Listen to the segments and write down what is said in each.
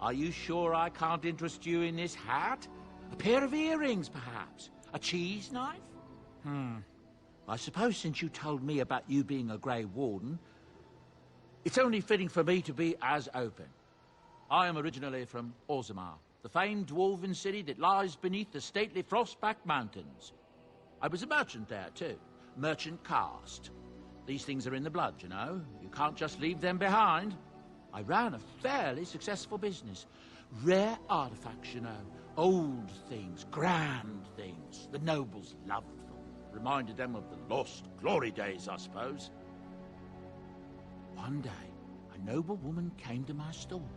Are you sure I can't interest you in this hat? A pair of earrings, perhaps? A cheese knife? I suppose since you told me about you being a Grey Warden, it's only fitting for me to be as open. I am originally from Orzammar, the famed dwarven city that lies beneath the stately Frostback Mountains. I was a merchant there, too. Merchant caste. These things are in the blood, you know. You can't just leave them behind. I ran a fairly successful business. Rare artifacts, you know. Old things, grand things. The nobles loved them. Reminded them of the lost glory days, I suppose. One day, a noble woman came to my stall.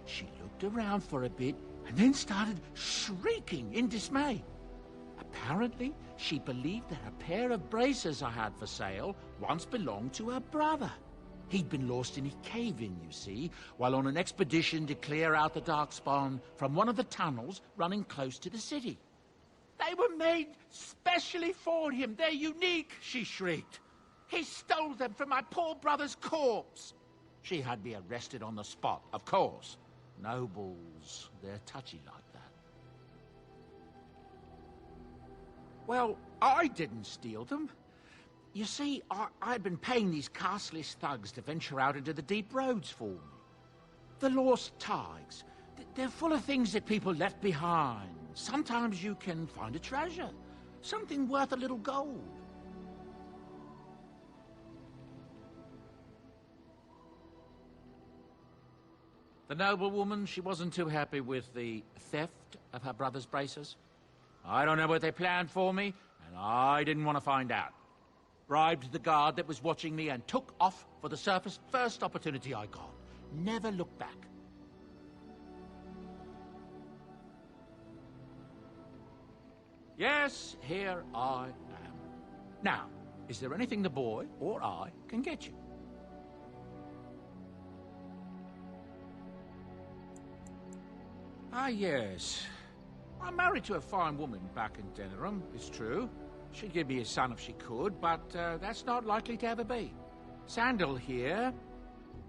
She looked around for a bit and then started shrieking in dismay. Apparently, she believed that a pair of braces I had for sale once belonged to her brother. He'd been lost in a cave-in, you see, while on an expedition to clear out the Darkspawn from one of the tunnels running close to the city. They were made specially for him. They're unique, she shrieked. He stole them from my poor brother's corpse. She had me arrested on the spot, of course. Nobles, they're touchy like that. Well, I didn't steal them. You see, I'd been paying these castless thugs to venture out into the deep roads for me. The lost tigers. They're full of things that people left behind. Sometimes you can find a treasure. Something worth a little gold. The noblewoman, she wasn't too happy with the theft of her brother's braces. I don't know what they planned for me, and I didn't want to find out. Bribed the guard that was watching me and took off for the surface first opportunity I got. Never looked back. Yes, here I am. Now, is there anything the boy or I can get you? Ah, yes. I'm married to a fine woman back in Denerim, it's true. She'd give me a son if she could, but that's not likely to ever be. Sandal here,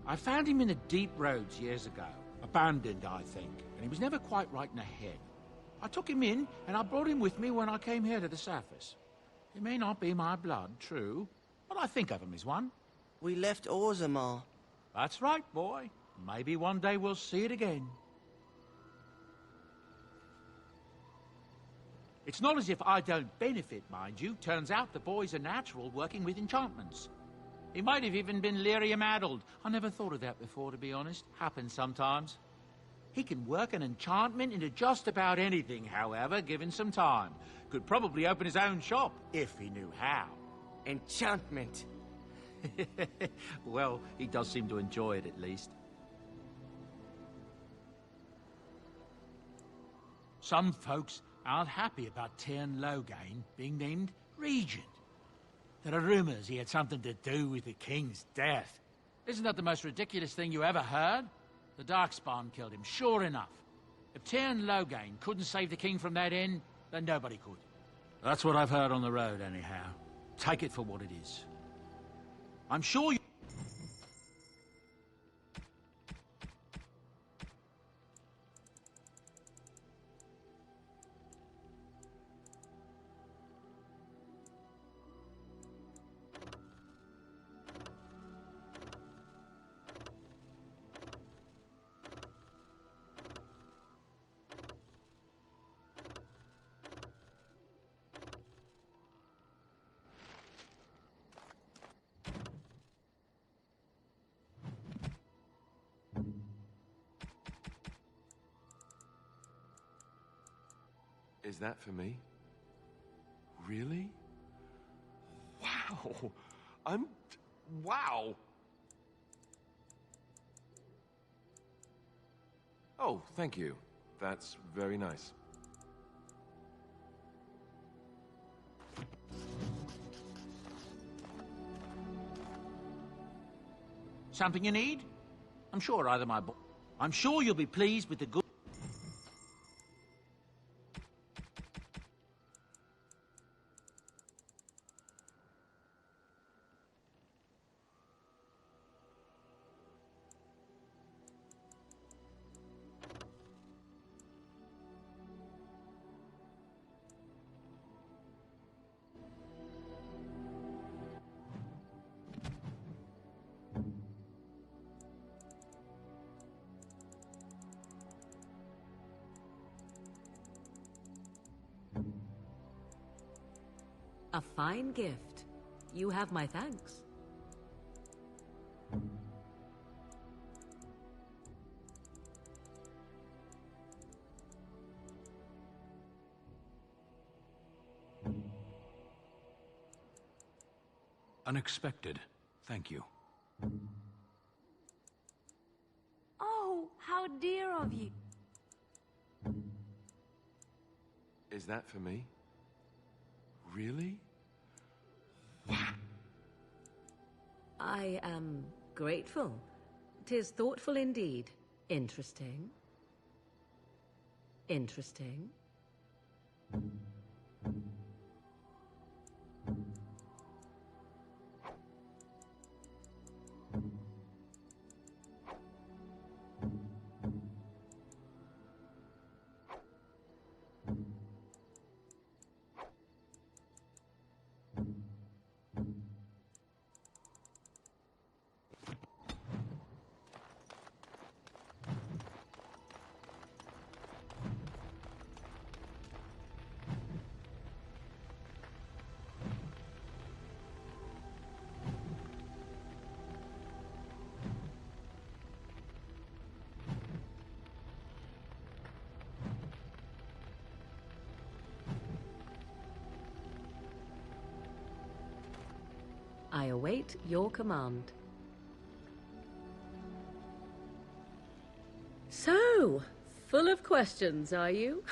I found him in the deep roads years ago. Abandoned, I think, and he was never quite right in the head. I took him in, and I brought him with me when I came here to the surface. He may not be my blood, true, but I think of him as one. We left Orzammar. That's right, boy. Maybe one day we'll see it again. It's not as if I don't benefit, mind you. Turns out the boy's a natural working with enchantments. He might have even been lyrium-addled. I never thought of that before, to be honest. Happens sometimes. He can work an enchantment into just about anything, however, given some time. Could probably open his own shop, if he knew how. Enchantment. Well, he does seem to enjoy it, at least. Some folks aren't happy about Tyrn Loghain being named Regent. There are rumors he had something to do with the king's death. Isn't that the most ridiculous thing you ever heard? The Darkspawn killed him, sure enough. If Tyrn Loghain couldn't save the king from that end, then nobody could. That's what I've heard on the road, anyhow. Take it for what it is. I'm sure you... Is that for me? Really? Wow! Wow! Oh, thank you. That's very nice. Something you need? I'm sure either I'm sure you'll be pleased with the good... A fine gift. You have my thanks. Unexpected. Thank you. Oh, how dear of you. Is that for me? Really? I am grateful. 'Tis thoughtful indeed. Interesting. Interesting. I await your command. So, full of questions, are you?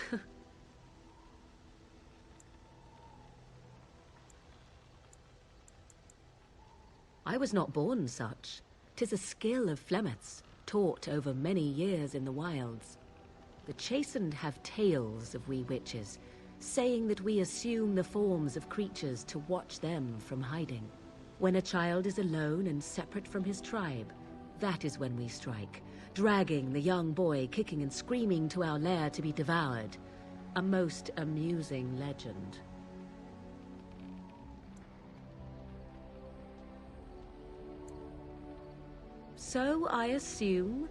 I was not born such. 'Tis a skill of Flemeth's, taught over many years in the wilds. The chastened have tales of we witches, saying that we assume the forms of creatures to watch them from hiding. When a child is alone and separate from his tribe, that is when we strike, dragging the young boy kicking and screaming to our lair to be devoured. A most amusing legend. So I assume.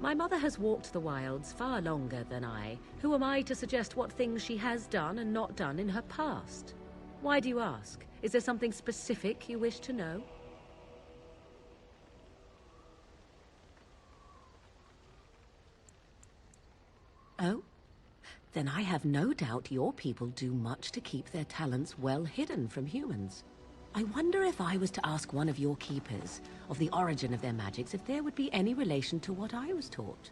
My mother has walked the wilds far longer than I. Who am I to suggest what things she has done and not done in her past? Why do you ask? Is there something specific you wish to know? Oh? Then I have no doubt your people do much to keep their talents well hidden from humans. I wonder if I was to ask one of your keepers of the origin of their magics, if there would be any relation to what I was taught.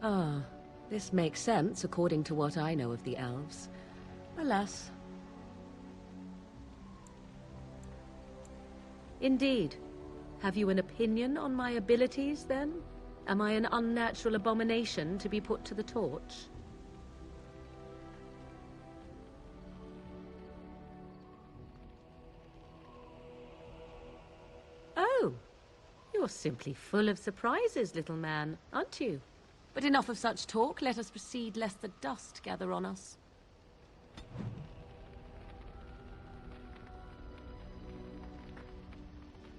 Ah, this makes sense according to what I know of the elves. Alas. Indeed. Have you an opinion on my abilities, then? Am I an unnatural abomination to be put to the torch? Oh, you're simply full of surprises, little man, aren't you? But enough of such talk. Let us proceed, lest the dust gather on us.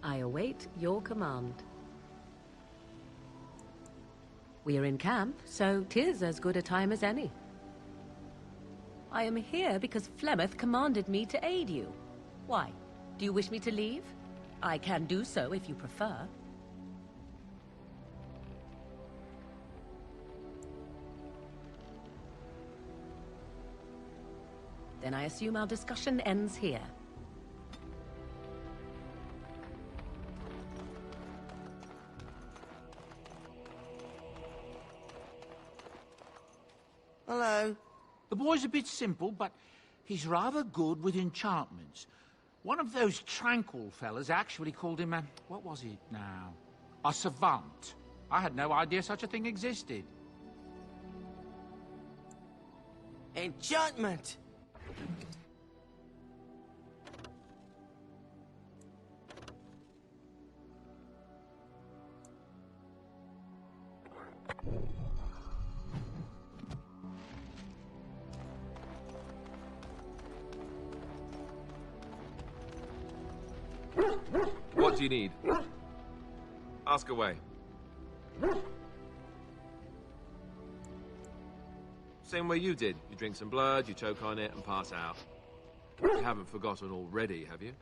I await your command. We are in camp, so 'tis as good a time as any. I am here because Flemeth commanded me to aid you. Why? Do you wish me to leave? I can do so if you prefer. Then I assume our discussion ends here. Hello. The boy's a bit simple, but he's rather good with enchantments. One of those tranquil fellas actually called him a... what was it now? A savant. I had no idea such a thing existed. Enchantment! What do you need? Ask away. Same way you did. You drink some blood, you choke on it, and pass out. You haven't forgotten already, have you?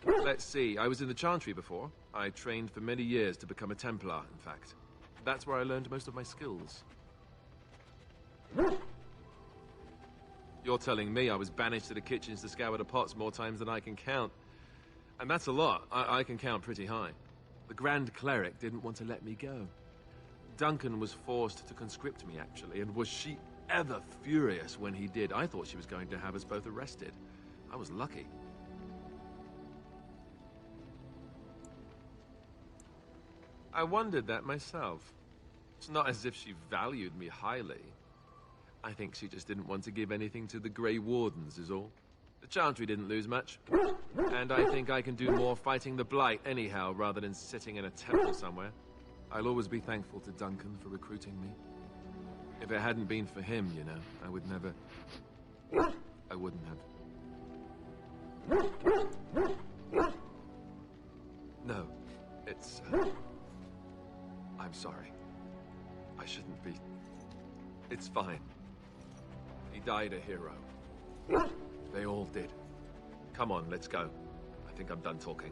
Let's see. I was in the Chantry before. I trained for many years to become a Templar, in fact. That's where I learned most of my skills. You're telling me I was banished to the kitchens to scour the pots more times than I can count. And that's a lot. I can count pretty high. The Grand Cleric didn't want to let me go. Duncan was forced to conscript me, actually, and was she ever furious when he did. I thought she was going to have us both arrested. I was lucky. I wondered that myself. It's not as if she valued me highly. I think she just didn't want to give anything to the Grey Wardens, is all. The Chantry didn't lose much. And I think I can do more fighting the Blight anyhow, rather than sitting in a temple somewhere. I'll always be thankful to Duncan for recruiting me. If it hadn't been for him, you know, I would never... I wouldn't have. No, it's... I'm sorry. I shouldn't be... It's fine. He died a hero. They all did. Come on, let's go. I think I'm done talking.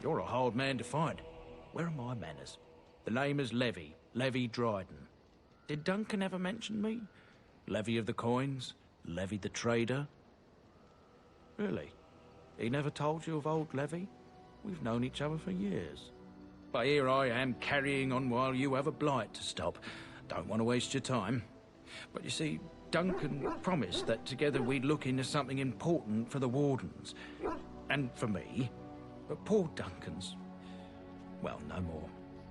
You're a hard man to find. Where are my manners? The name is Levy. Levy Dryden. Did Duncan ever mention me? Levy of the Coins? Levy the Trader? Really? He never told you of old Levy? We've known each other for years. But here I am carrying on while you have a blight to stop. Don't want to waste your time. But you see, Duncan promised that together we'd look into something important for the Wardens. And for me. But poor Duncan's... well, no more.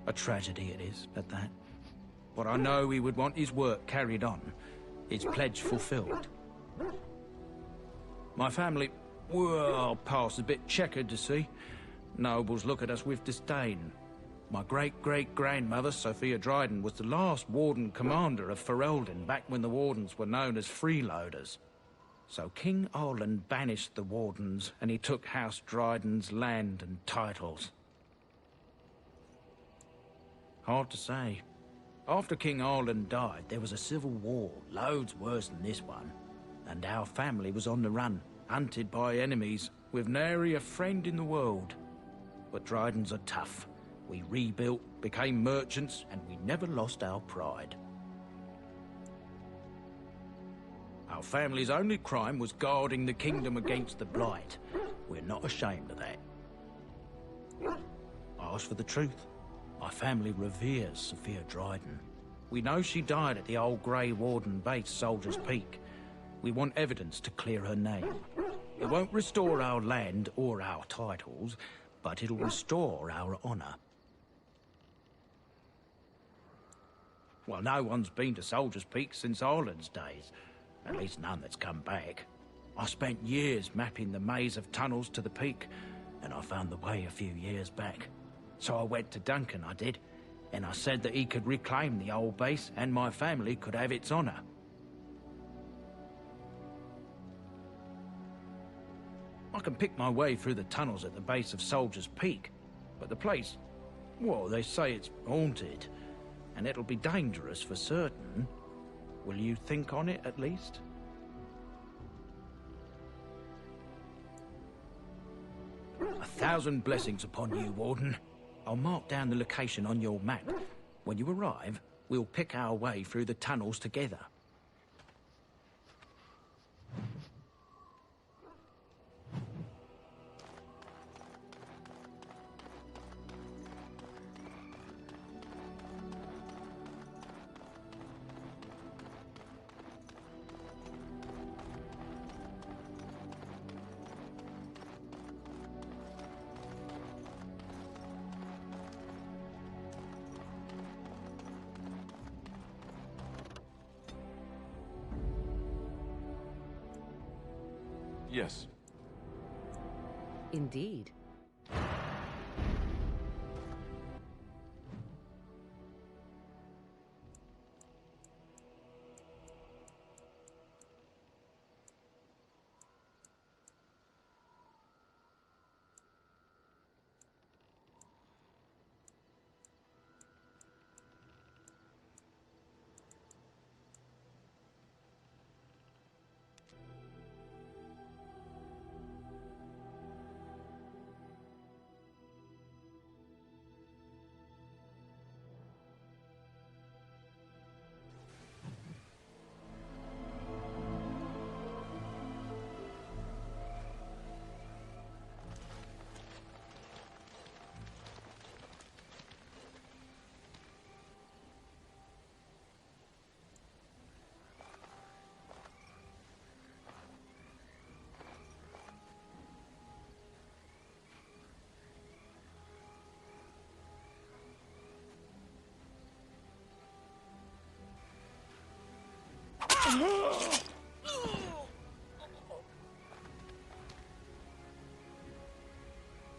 A tragedy it is, at that. But I know he would want his work carried on. His pledge fulfilled. My family, well, past a bit checkered to see. Nobles look at us with disdain. My great-great-grandmother, Sophia Dryden, was the last Warden Commander of Ferelden back when the Wardens were known as freeloaders. So King Arland banished the Wardens, and he took House Dryden's land and titles. Hard to say. After King Arland died, there was a civil war, loads worse than this one. And our family was on the run, hunted by enemies, with nary a friend in the world. But Drydens are tough. We rebuilt, became merchants, and we never lost our pride. Our family's only crime was guarding the kingdom against the Blight. We're not ashamed of that. Ask for the truth. My family reveres Sophia Dryden. We know she died at the old Grey Warden base, Soldier's Peak. We want evidence to clear her name. It won't restore our land or our titles, but it'll restore our honor. Well, no one's been to Soldier's Peak since Arland's days. At least none that's come back. I spent years mapping the maze of tunnels to the peak, and I found the way a few years back. So I went to Duncan, I did, and I said that he could reclaim the old base and my family could have its honor. I can pick my way through the tunnels at the base of Soldier's Peak, but the place, well, they say it's haunted, and it'll be dangerous for certain. Will you think on it, at least? A thousand blessings upon you, Warden. I'll mark down the location on your map. When you arrive, we'll pick our way through the tunnels together. Yes. Indeed.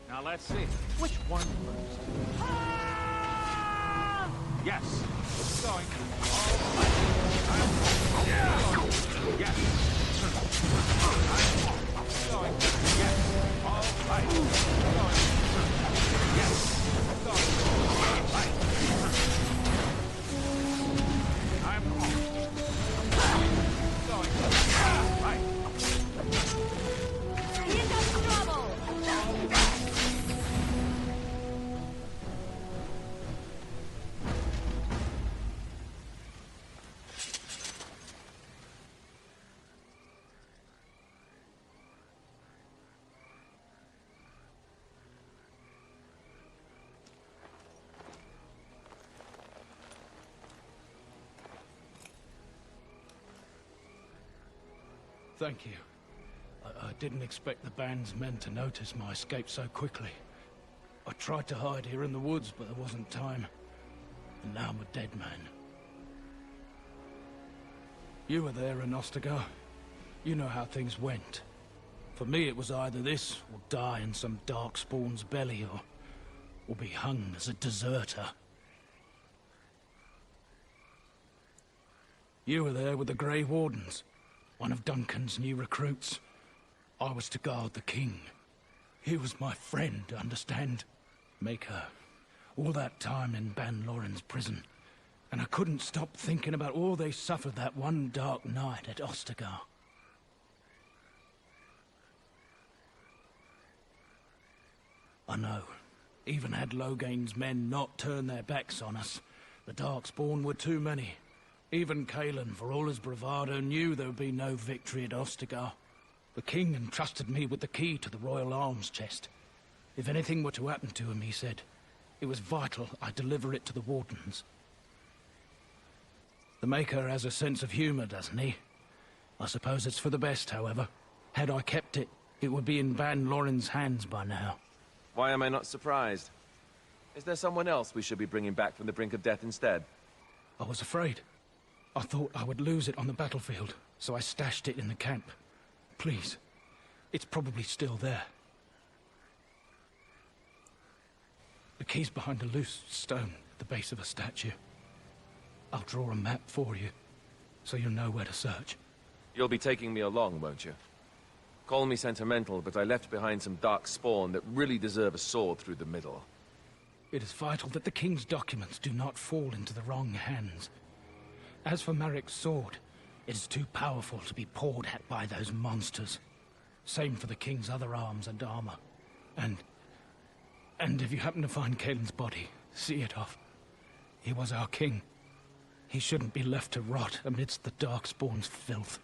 Now let's see. Which one first? Yes. Going. Yes. Going. Yes. All right. Going. Yes. Going. Right. I'm off. Going. Right. Here comes trouble! Thank you. I didn't expect the band's men to notice my escape so quickly. I tried to hide here in the woods, but there wasn't time. And now I'm a dead man. You were there in Ostagar. You know how things went. For me, it was either this, or die in some darkspawn's belly, or be hung as a deserter. You were there with the Grey Wardens, one of Duncan's new recruits. I was to guard the king. He was my friend, understand? Maker. All that time in Ban Loren's prison. And I couldn't stop thinking about all they suffered that one dark night at Ostagar. I know. Even had Logain's men not turned their backs on us, the Darkspawn were too many. Even Cailan, for all his bravado, knew there would be no victory at Ostagar. The king entrusted me with the key to the royal arms chest. If anything were to happen to him, he said, it was vital I deliver it to the Wardens. The Maker has a sense of humor, doesn't he? I suppose it's for the best, however. Had I kept it, it would be in Ban Loren's hands by now. Why am I not surprised? Is there someone else we should be bringing back from the brink of death instead? I was afraid. I thought I would lose it on the battlefield, so I stashed it in the camp. Please. It's probably still there. The key's behind a loose stone at the base of a statue. I'll draw a map for you, so you'll know where to search. You'll be taking me along, won't you? Call me sentimental, but I left behind some dark spawn that really deserve a sword through the middle. It is vital that the king's documents do not fall into the wrong hands. As for Marik's sword, it is too powerful to be pawed at by those monsters. Same for the king's other arms and armor. And if you happen to find Cailan's body, see it off. He was our king. He shouldn't be left to rot amidst the Darkspawn's filth.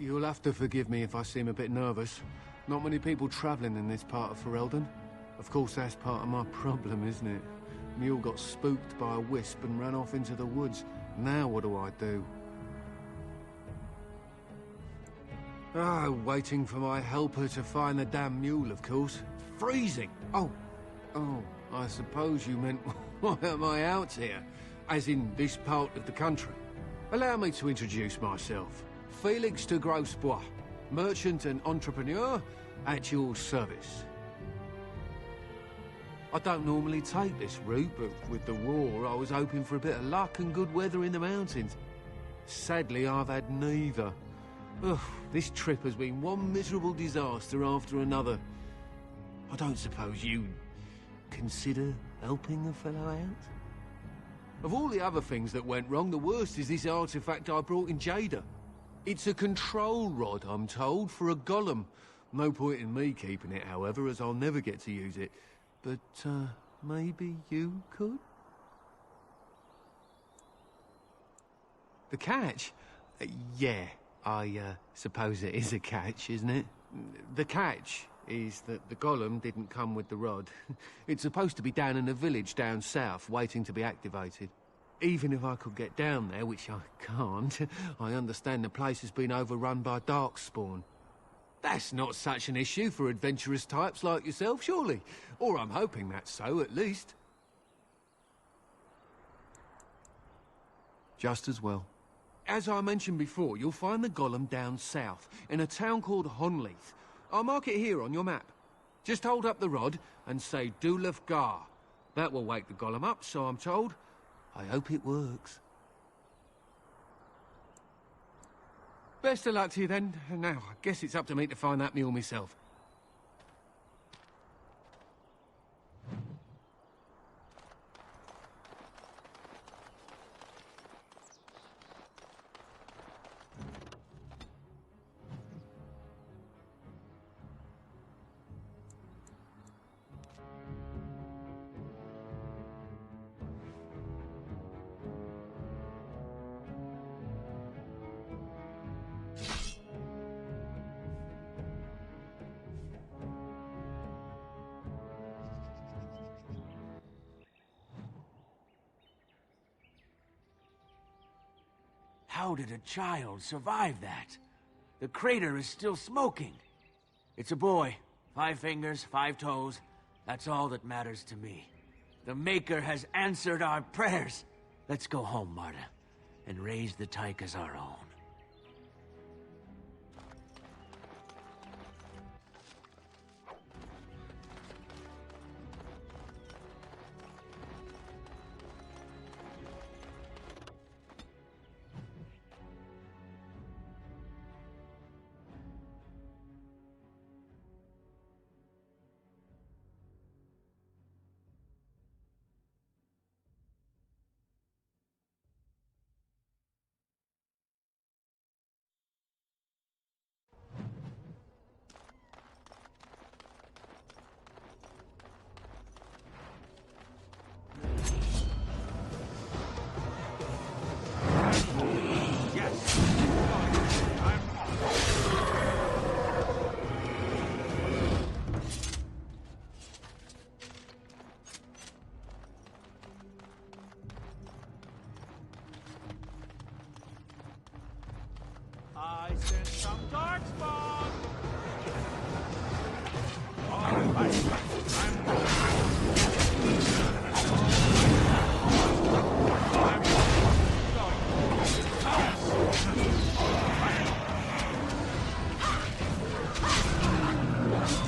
You'll have to forgive me if I seem a bit nervous. Not many people travelling in this part of Ferelden. Of course, that's part of my problem, isn't it? Mule got spooked by a wisp and ran off into the woods. Now what do I do? Ah, waiting for my helper to find the damn mule, of course. Freezing! Oh, I suppose you meant, why am I out here? As in this part of the country. Allow me to introduce myself. Felix de Grosbois, merchant and entrepreneur at your service. I don't normally take this route, but with the war, I was hoping for a bit of luck and good weather in the mountains. Sadly, I've had neither. Ugh, this trip has been one miserable disaster after another. I don't suppose you consider helping a fellow out? Of all the other things that went wrong, the worst is this artifact I brought in Jada. It's a control rod, I'm told, for a golem. No point in me keeping it, however, as I'll never get to use it. But, maybe you could? The catch? Yeah, I suppose it is a catch, isn't it? The catch is that the golem didn't come with the rod. It's supposed to be down in a village down south, waiting to be activated. Even if I could get down there, which I can't, I understand the place has been overrun by darkspawn. That's not such an issue for adventurous types like yourself, surely? Or I'm hoping that's so, at least. Just as well. As I mentioned before, you'll find the golem down south, in a town called Honleith. I'll mark it here on your map. Just hold up the rod and say Dulaf Gar. That will wake the golem up, so I'm told. I hope it works. Best of luck to you then. Now, I guess it's up to me to find that mule myself. How did a child survive that? The crater is still smoking. It's a boy. 5 fingers, 5 toes. That's all that matters to me. The Maker has answered our prayers. Let's go home, Marta, and raise the tyke as our own. I sense some darkspawn! All right,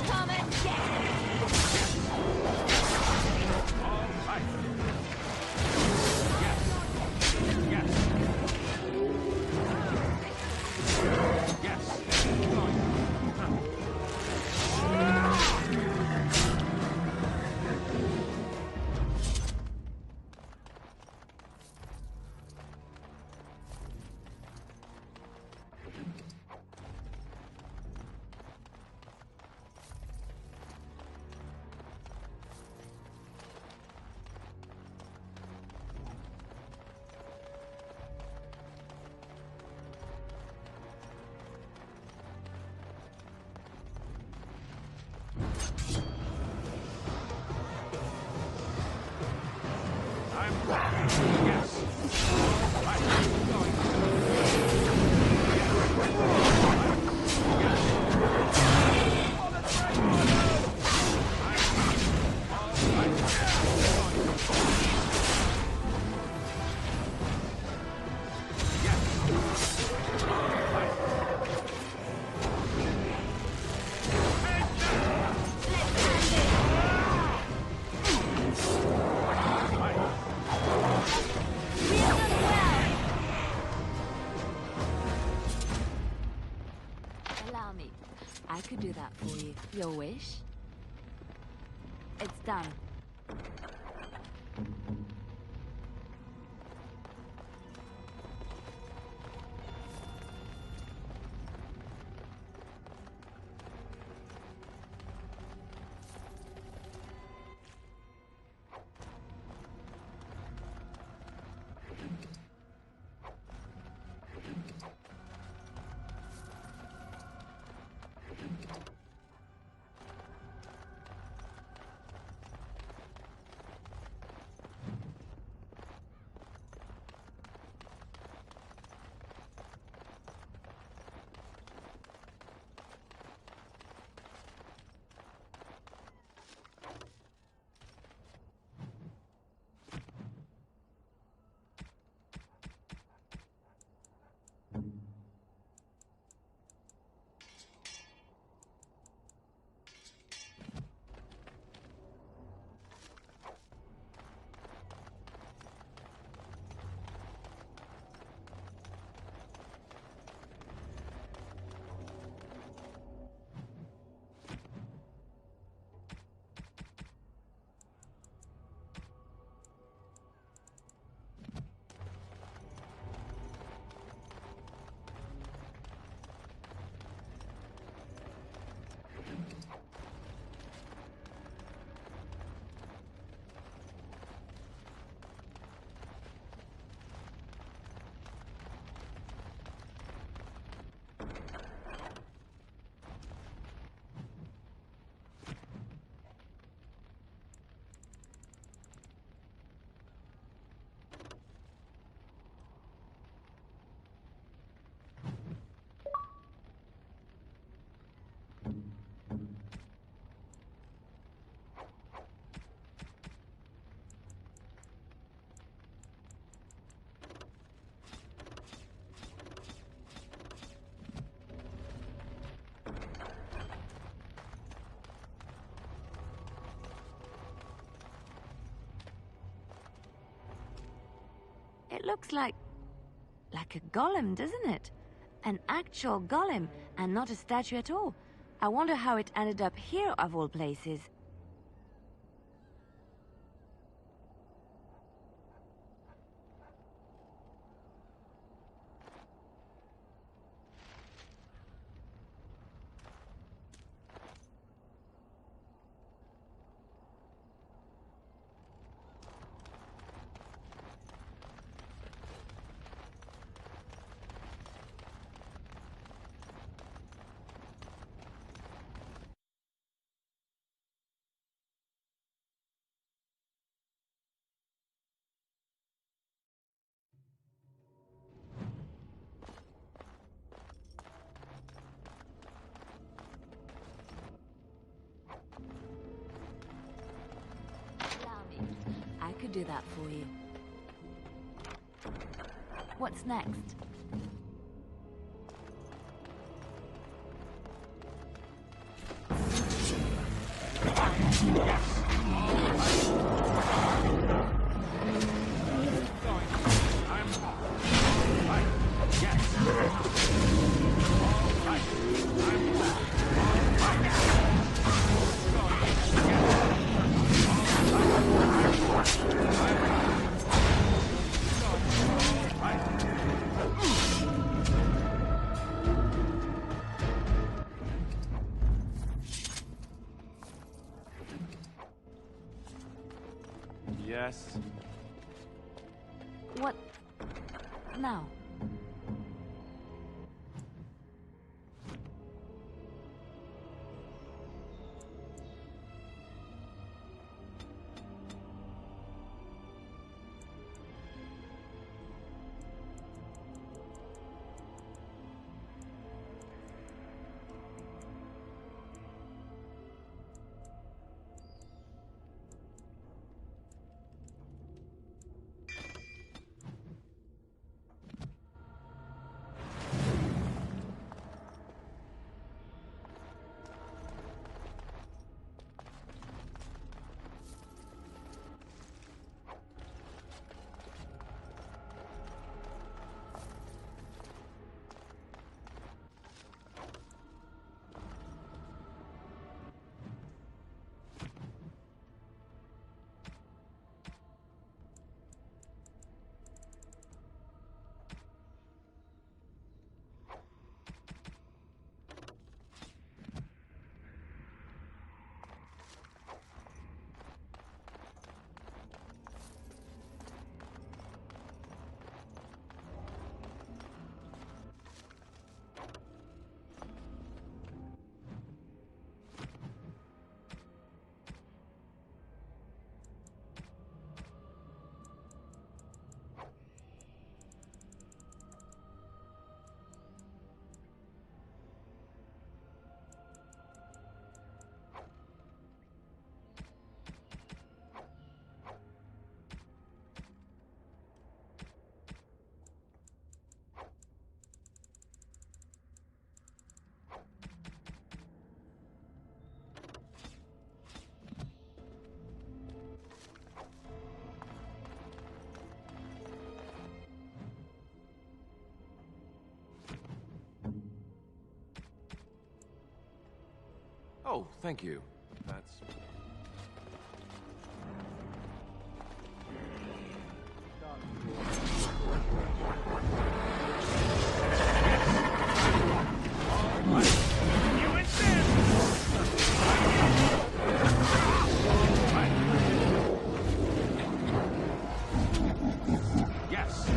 Come and get it! Allow me. I could do that for you. Your wish? It's done. It looks like a golem, doesn't it? An actual golem, and not a statue at all. I wonder how it ended up here, of all places. I could do that for you. What's next? Yes. What now? Oh, thank you. That's... Yes.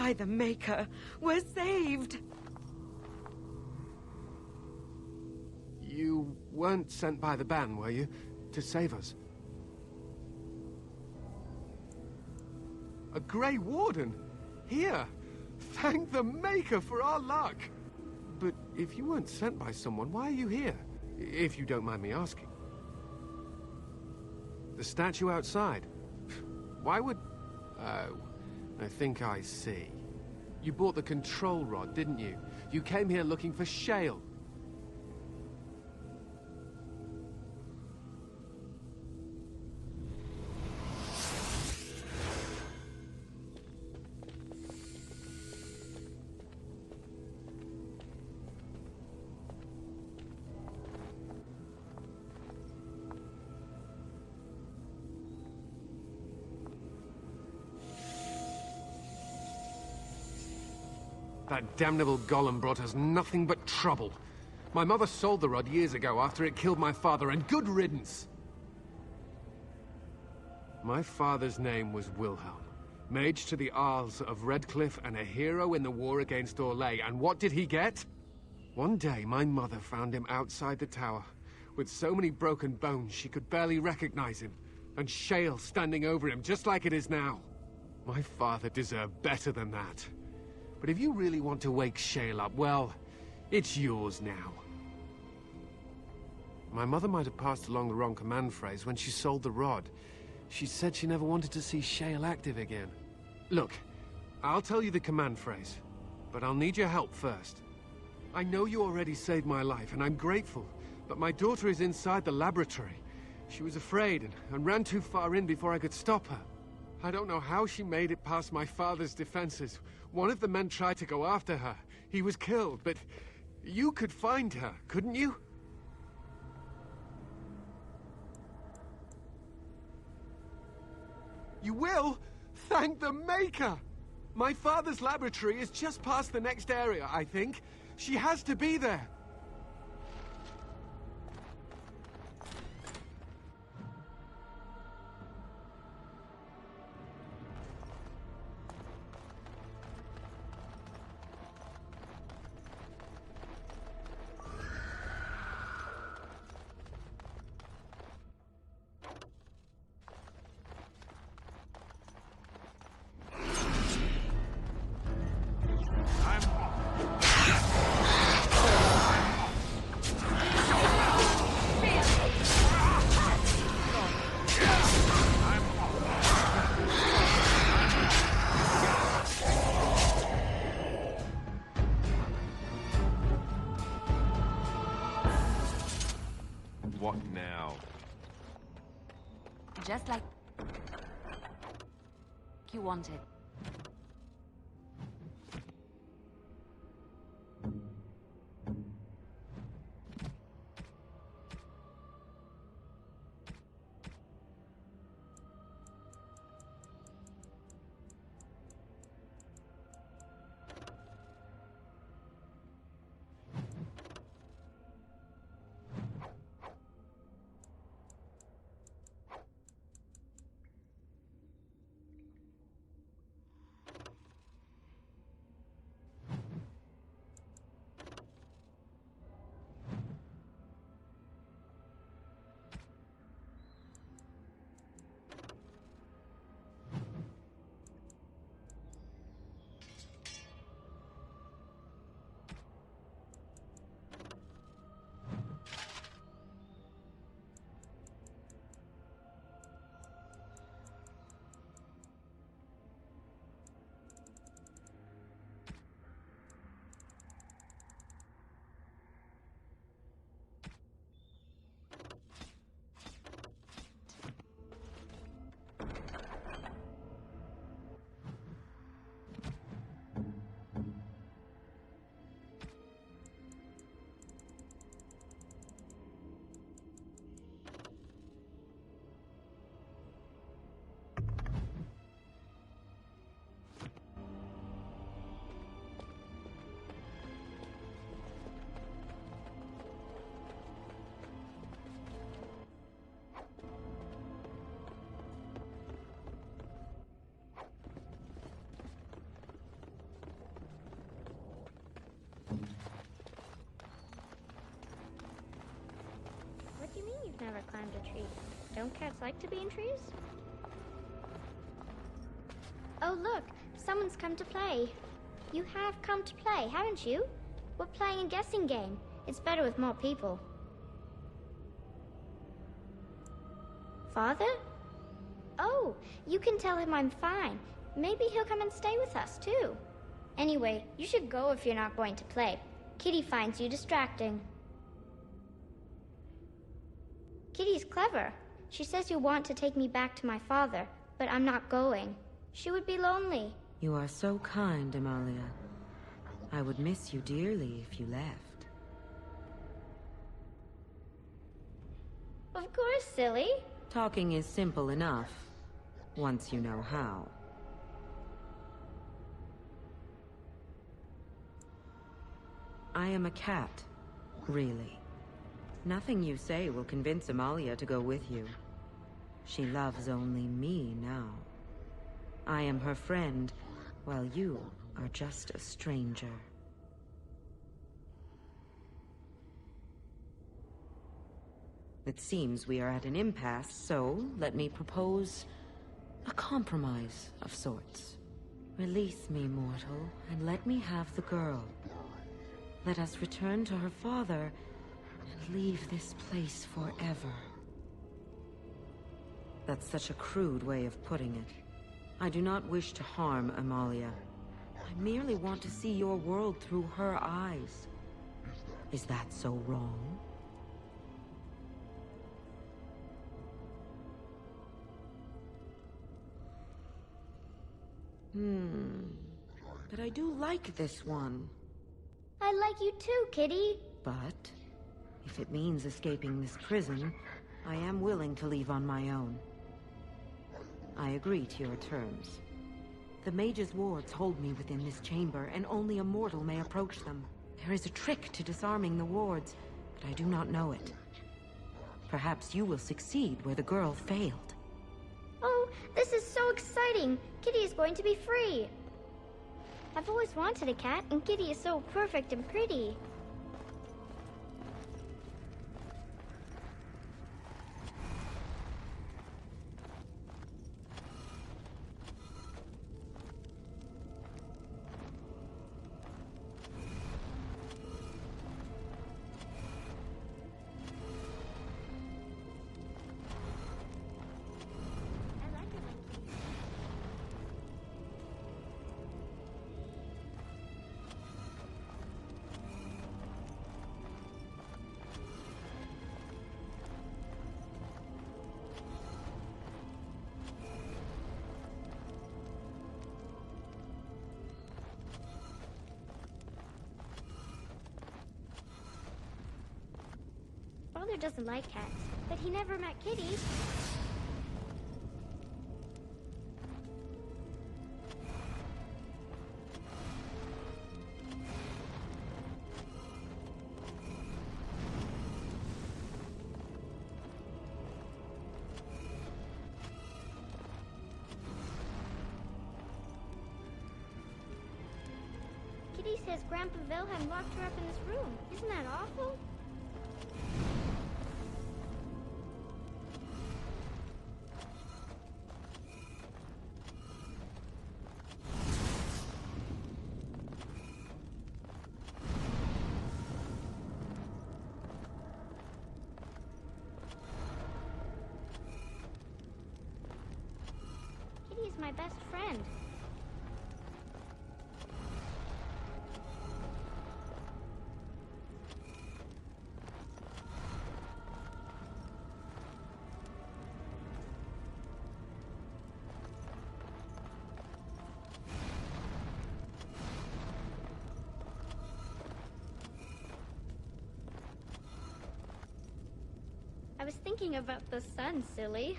by the Maker, we're saved! You weren't sent by the ban, were you? To save us? A Grey Warden? Here! Thank the Maker for our luck! But if you weren't sent by someone, why are you here? If you don't mind me asking. The statue outside? Why would... Oh, I think I see. You bought the control rod, didn't you? You came here looking for Shale. That damnable golem brought us nothing but trouble. My mother sold the rod years ago after it killed my father, and good riddance! My father's name was Wilhelm, mage to the Isles of Redcliffe and a hero in the war against Orlais, and what did he get? One day, my mother found him outside the tower, with so many broken bones she could barely recognize him, and Shale standing over him just like it is now. My father deserved better than that. But if you really want to wake Shale up, well, it's yours now. My mother might have passed along the wrong command phrase when she sold the rod. She said she never wanted to see Shale active again. Look, I'll tell you the command phrase, but I'll need your help first. I know you already saved my life, and I'm grateful, but my daughter is inside the laboratory. She was afraid and ran too far in before I could stop her. I don't know how she made it past my father's defenses. One of the men tried to go after her. He was killed, but you could find her, couldn't you? You will? Thank the Maker! My father's laboratory is just past the next area, I think. She has to be there. What now? Just like you wanted. Never climbed a tree. Don't cats like to be in trees? Oh, look! Someone's come to play. You have come to play, haven't you? We're playing a guessing game. It's better with more people. Father? Oh, you can tell him I'm fine. Maybe he'll come and stay with us, too. Anyway, you should go if you're not going to play. Kitty finds you distracting. Kitty's clever. She says you want to take me back to my father, but I'm not going. She would be lonely. You are so kind, Amalia. I would miss you dearly if you left. Of course, silly. Talking is simple enough, once you know how. I am a cat, really. Nothing you say will convince Amalia to go with you. She loves only me now. I am her friend, while you are just a stranger. It seems we are at an impasse, so let me propose a compromise of sorts. Release me, mortal, and let me have the girl. Let us return to her father and leave this place forever. That's such a crude way of putting it. I do not wish to harm Amalia. I merely want to see your world through her eyes. Is that so wrong? But I do like this one. I like you too, Kitty. But if it means escaping this prison, I am willing to leave on my own. I agree to your terms. The mage's wards hold me within this chamber, and only a mortal may approach them. There is a trick to disarming the wards, but I do not know it. Perhaps you will succeed where the girl failed. Oh, this is so exciting! Kitty is going to be free! I've always wanted a cat, and Kitty is so perfect and pretty. Father doesn't like cats, but he never met Kitty. Kitty says Grandpa Wilhelm locked her up in this room. Isn't that awful? Kitty is my best friend. I was thinking about the sun, silly.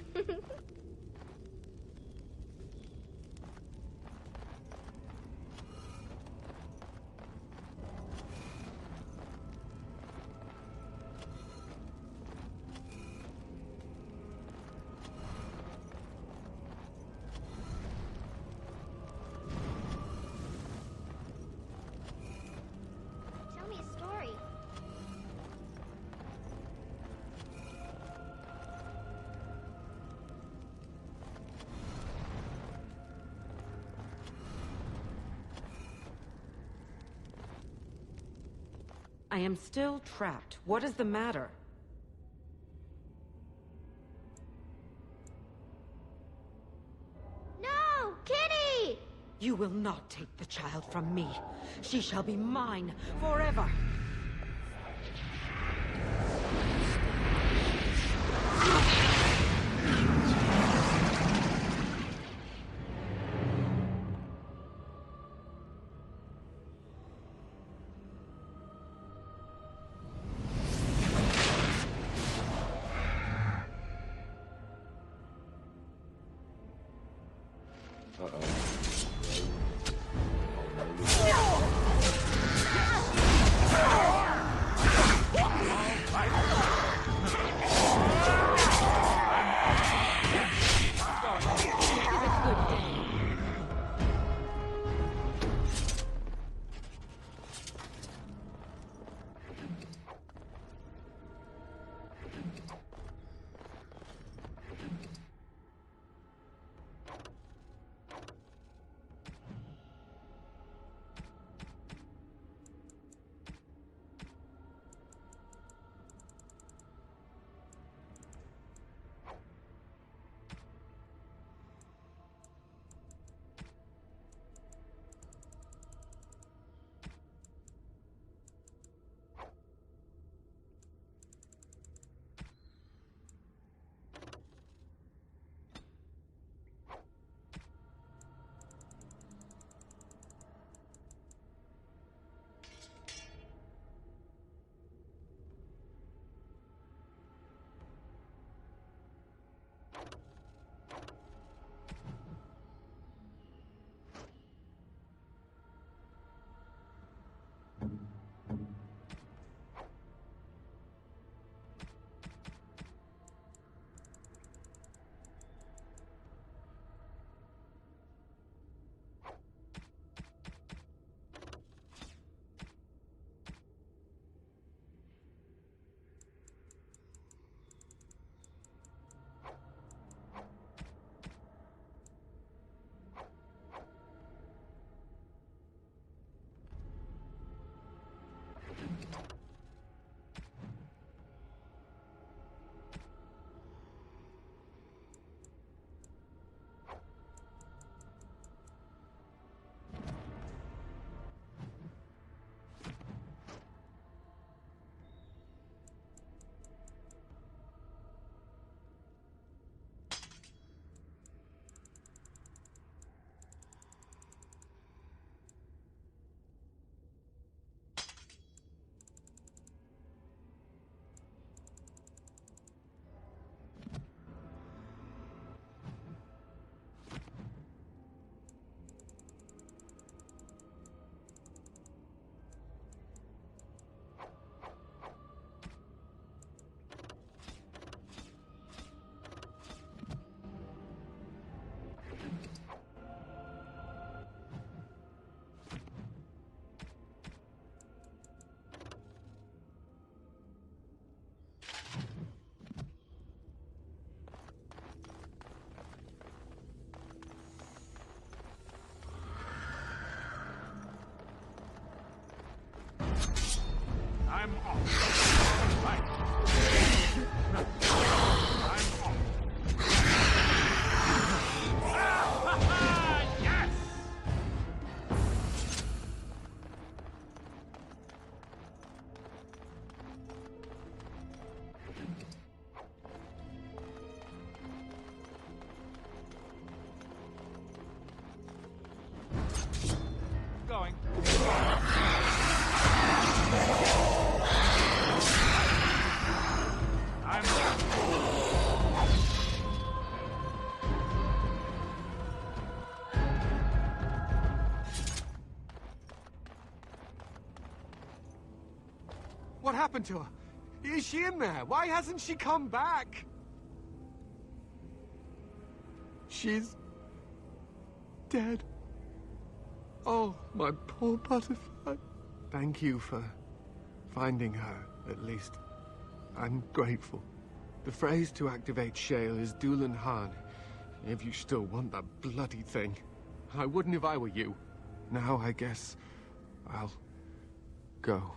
Tell me a story. I am still trapped. What is the matter? No! Kitty! You will not take the child from me. She shall be mine forever. I'm off. Right. I'm off. Yes! Going. What happened to her? Is she in there? Why hasn't she come back? She's dead. Oh, my poor butterfly. Thank you for finding her, at least. I'm grateful. The phrase to activate Shale is Dulan Han, if you still want that bloody thing. I wouldn't if I were you. Now I guess I'll go.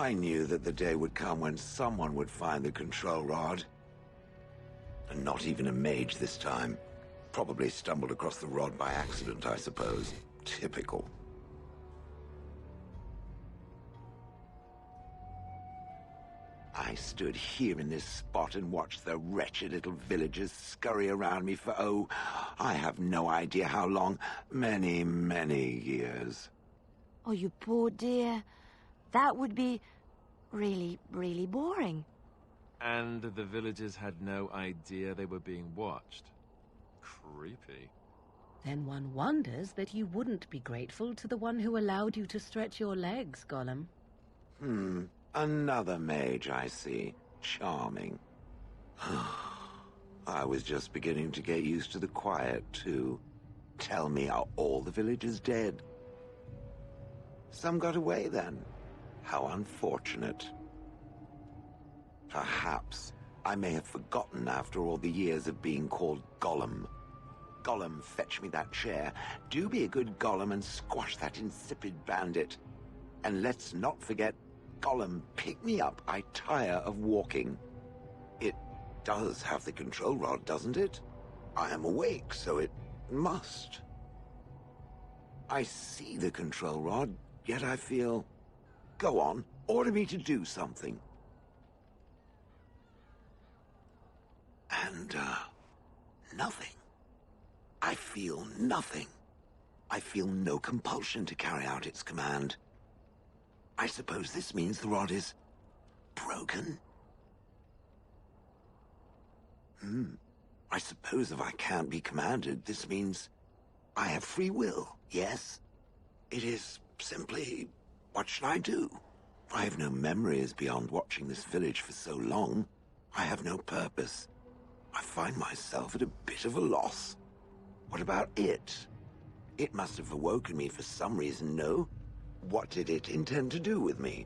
I knew that the day would come when someone would find the control rod. And not even a mage this time. Probably stumbled across the rod by accident, I suppose. Typical. I stood here in this spot and watched the wretched little villagers scurry around me for, oh, I have no idea how long. Many, many years. Oh, you poor dear. That would be really, really boring. And the villagers had no idea they were being watched. Creepy. Then one wonders that you wouldn't be grateful to the one who allowed you to stretch your legs, Gollum. Another mage, I see. Charming. I was just beginning to get used to the quiet, too. Tell me, are all the villagers dead? Some got away, then. How unfortunate. Perhaps I may have forgotten after all the years of being called Gollum. Gollum, fetch me that chair. Do be a good Gollum and squash that insipid bandit. And let's not forget, Gollum, pick me up. I tire of walking. It does have the control rod, doesn't it? I am awake, so it must. I see the control rod, yet I feel... Go on, order me to do something. And, nothing. I feel nothing. I feel no compulsion to carry out its command. I suppose this means the rod is... broken? I suppose if I can't be commanded, this means I have free will, yes? It is simply... what should I do? I have no memories beyond watching this village for so long. I have no purpose. I find myself at a bit of a loss. What about it? It must have awoken me for some reason, no? What did it intend to do with me?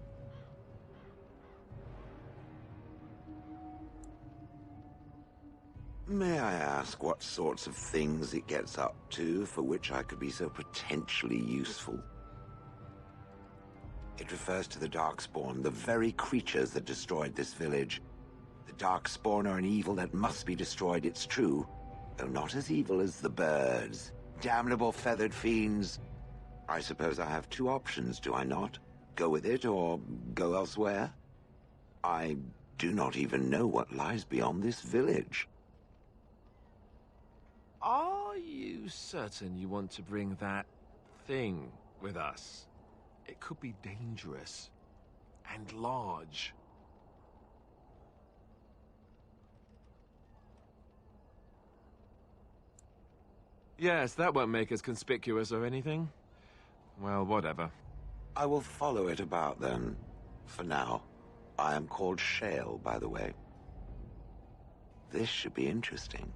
May I ask what sorts of things it gets up to for which I could be so potentially useful? It refers to the Darkspawn, the very creatures that destroyed this village. The Darkspawn are an evil that must be destroyed, it's true, though not as evil as the birds. Damnable feathered fiends. I suppose I have two options, do I not? Go with it or go elsewhere? I do not even know what lies beyond this village. Are you certain you want to bring that thing with us? It could be dangerous and large. Yes, that won't make us conspicuous or anything. Well, whatever. I will follow it about then. For now. I am called Shale, by the way. This should be interesting.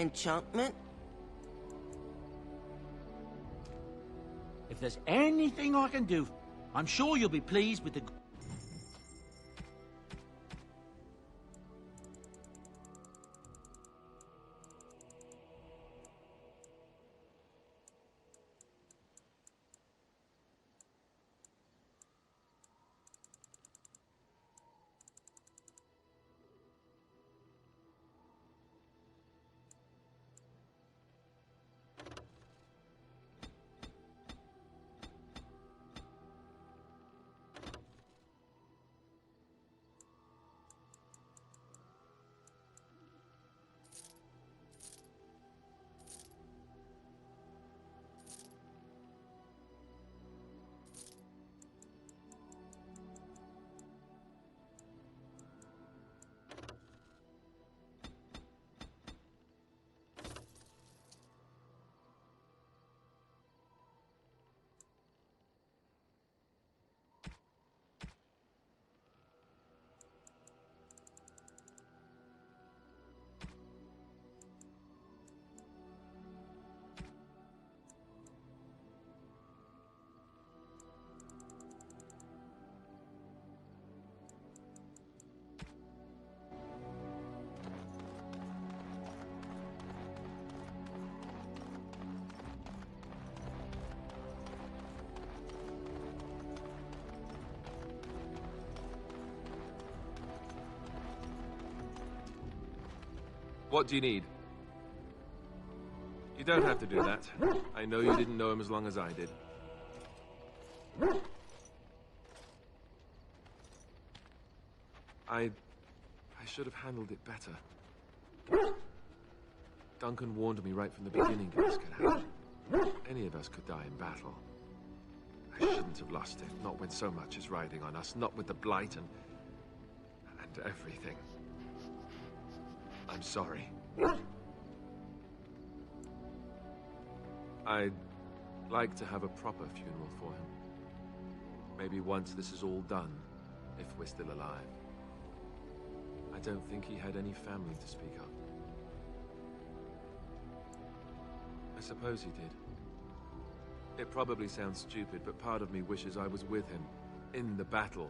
Enchantment? If there's anything I can do, I'm sure you'll be pleased with the... What do you need? You don't have to do that. I know you didn't know him as long as I did. I should have handled it better. Duncan warned me right from the beginning this could happen. Any of us could die in battle. I shouldn't have lost it, not when so much is riding on us, not with the Blight and everything. I'm sorry. I'd like to have a proper funeral for him. Maybe once this is all done, if we're still alive. I don't think he had any family to speak of. I suppose he did. It probably sounds stupid, but part of me wishes I was with him, in the battle.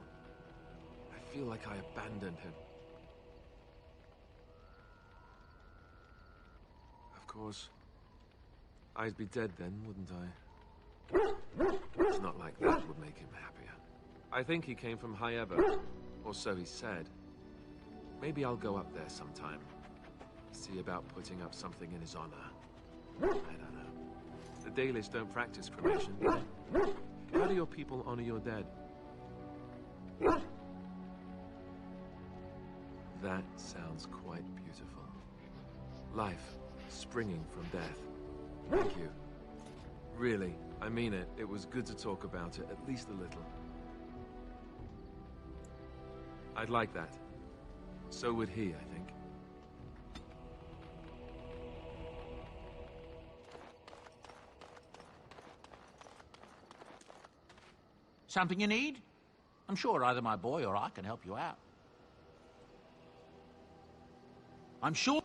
I feel like I abandoned him. Of course, I'd be dead then, wouldn't I? It's not like that would make him happier. I think he came from High Ever, or so he said. Maybe I'll go up there sometime. See about putting up something in his honor. I don't know. The Dalish don't practice cremation, do they? How do your people honor your dead? That sounds quite beautiful. Life springing from death. Thank you. Really, I mean it. It was good to talk about it, at least a little. I'd like that. So would he, I think. Something you need? I'm sure either my boy or I can help you out. I'm sure...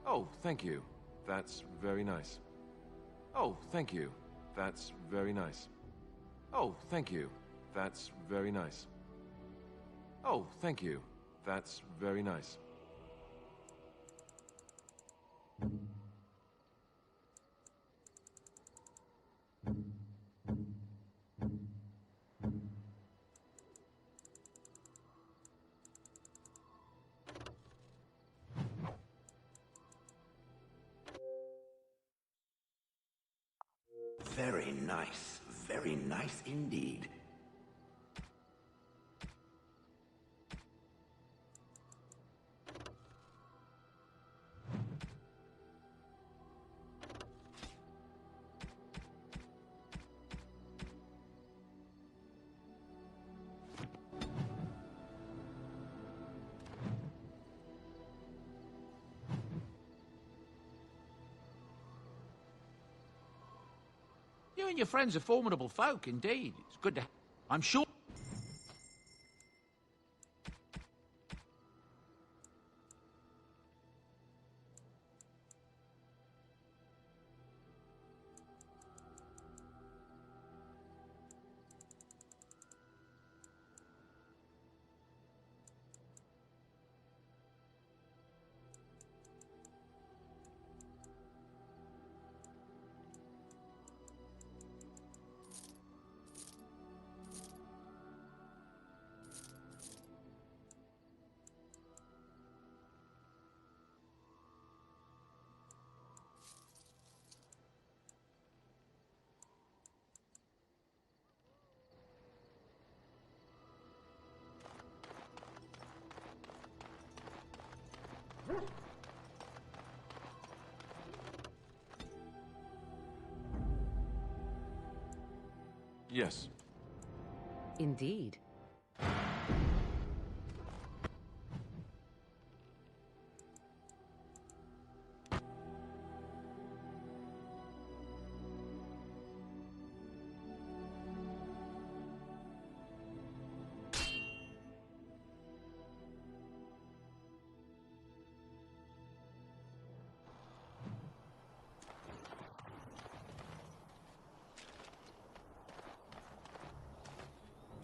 Oh, thank you. That's very nice. Oh, thank you. That's very nice. Oh, thank you. That's very nice. Oh, thank you. That's very nice. Very nice indeed. You and your friends are formidable folk, indeed. It's good to... I'm sure... Yes. Indeed.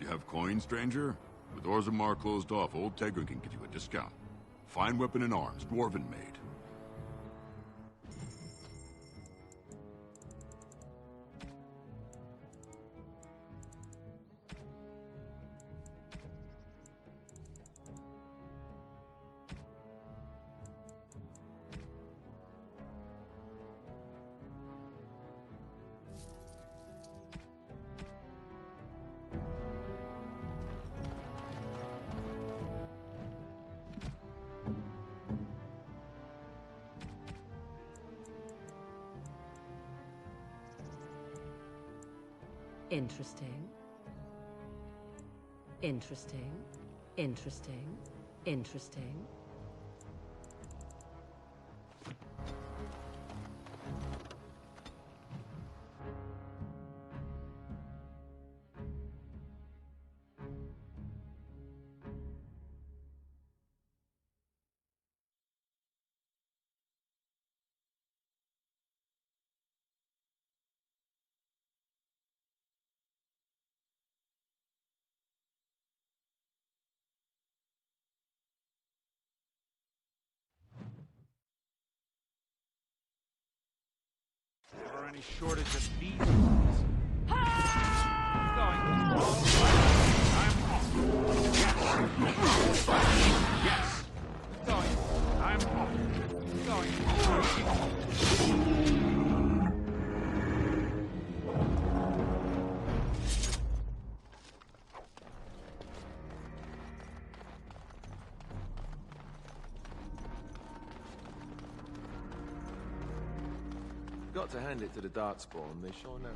You have coin, stranger? With Orzammar closed off, old Tegra can give you a discount. Fine weapon and arms, dwarven made. Interesting. Interesting. Interesting. Interesting. Never any shortage of these ones. Going. I'm off. Yes. Yes. Going. I'm off. Going. Got to hand it to the Darkspawn. They sure know how.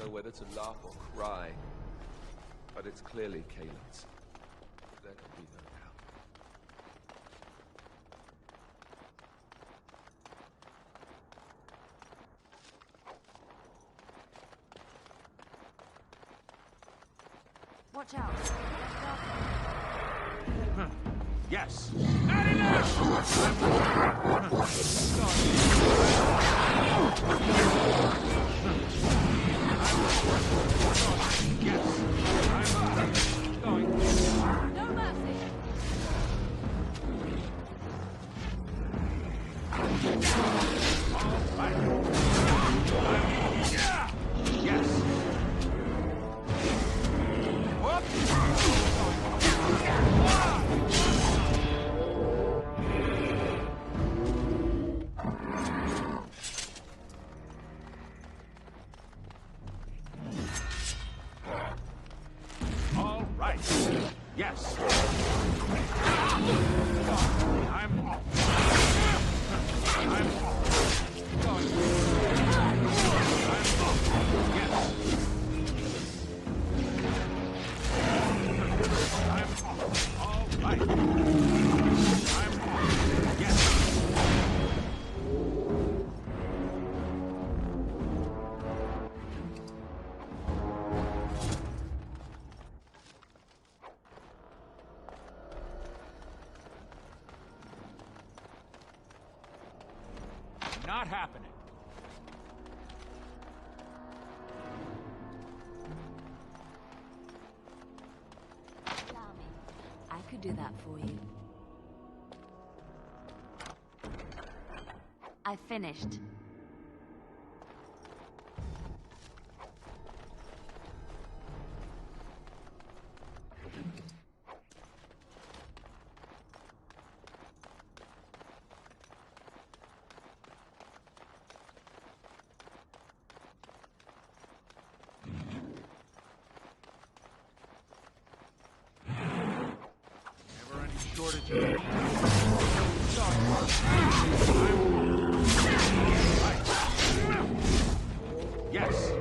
know whether to laugh or cry. But it's clearly Caelen's. There can be no doubt. Watch out. Yes. No mercy. Yes. All right. Yes. I'm off. I'm off. Going. I'm off. Yes. I'm off. All right. I'm off. Yes. Not happening. Allow me. I could do that for you. I finished. Never any shortage of Yes.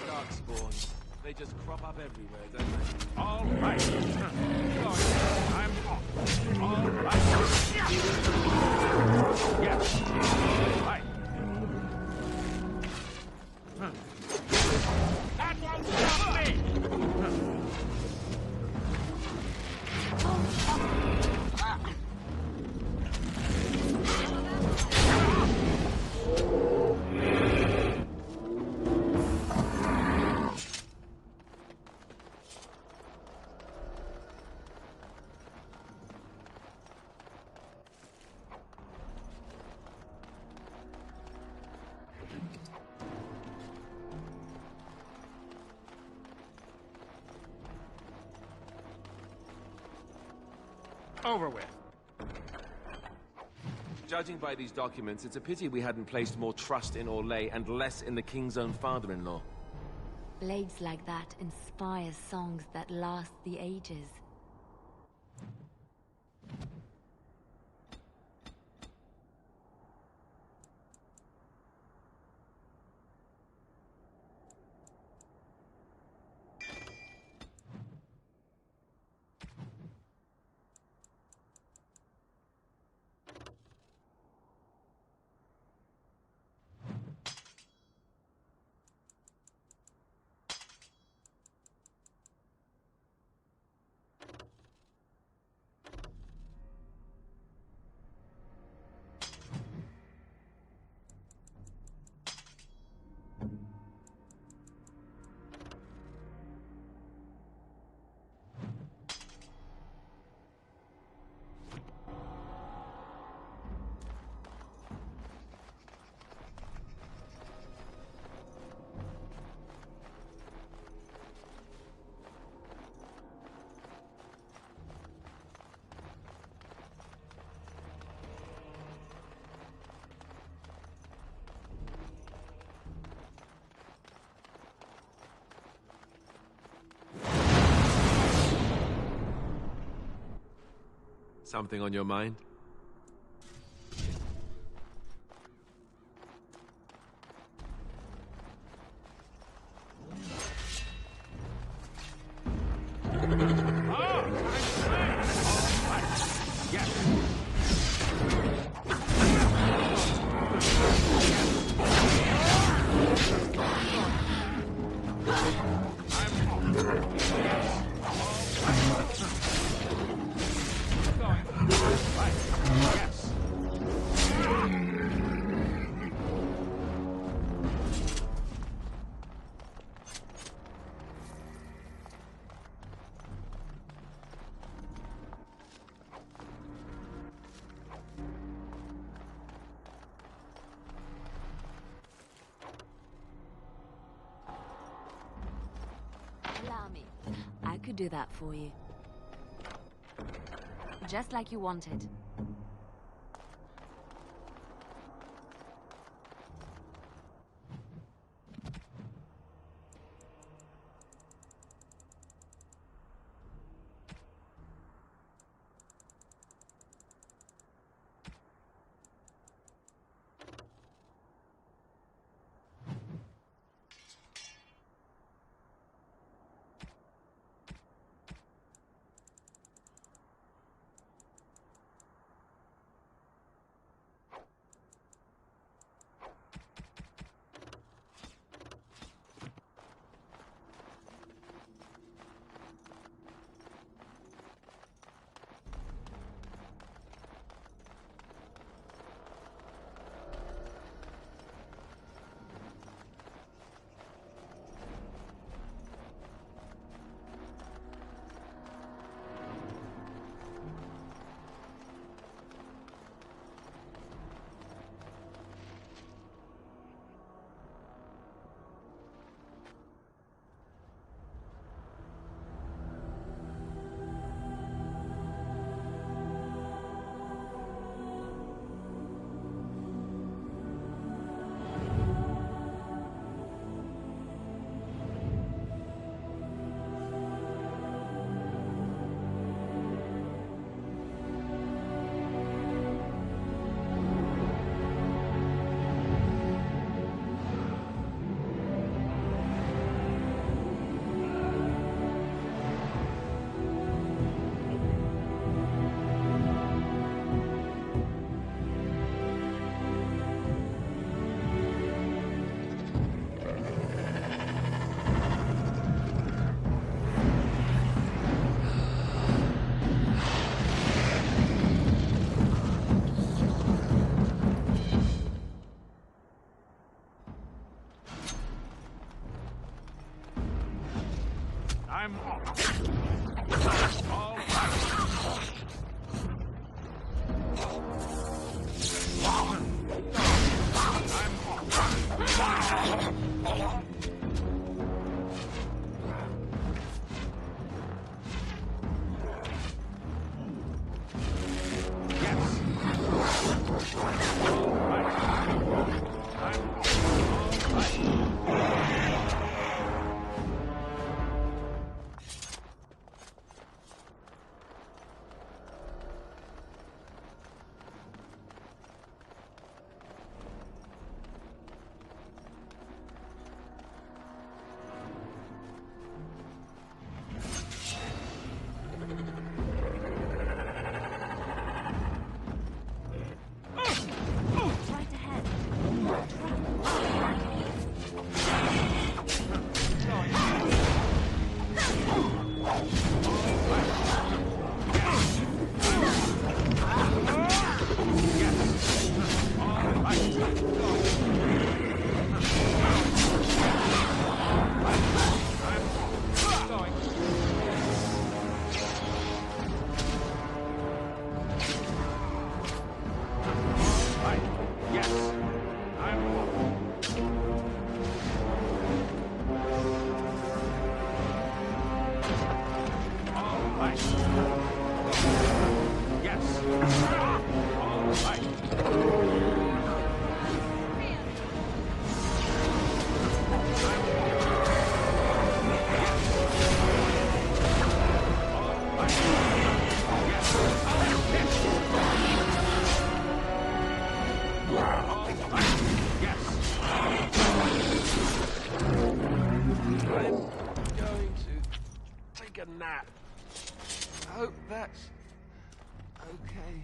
Darkspawns. They just crop up everywhere, don't they? All right. I'm off. All right. Yes. Right. That won't stop me. Over with. Judging by these documents, it's a pity we hadn't placed more trust in Orlais and less in the king's own father-in-law. Blades like that inspire songs that last the ages. Something on your mind? Allow me. I could do that for you. Just like you wanted. Yes. Okay.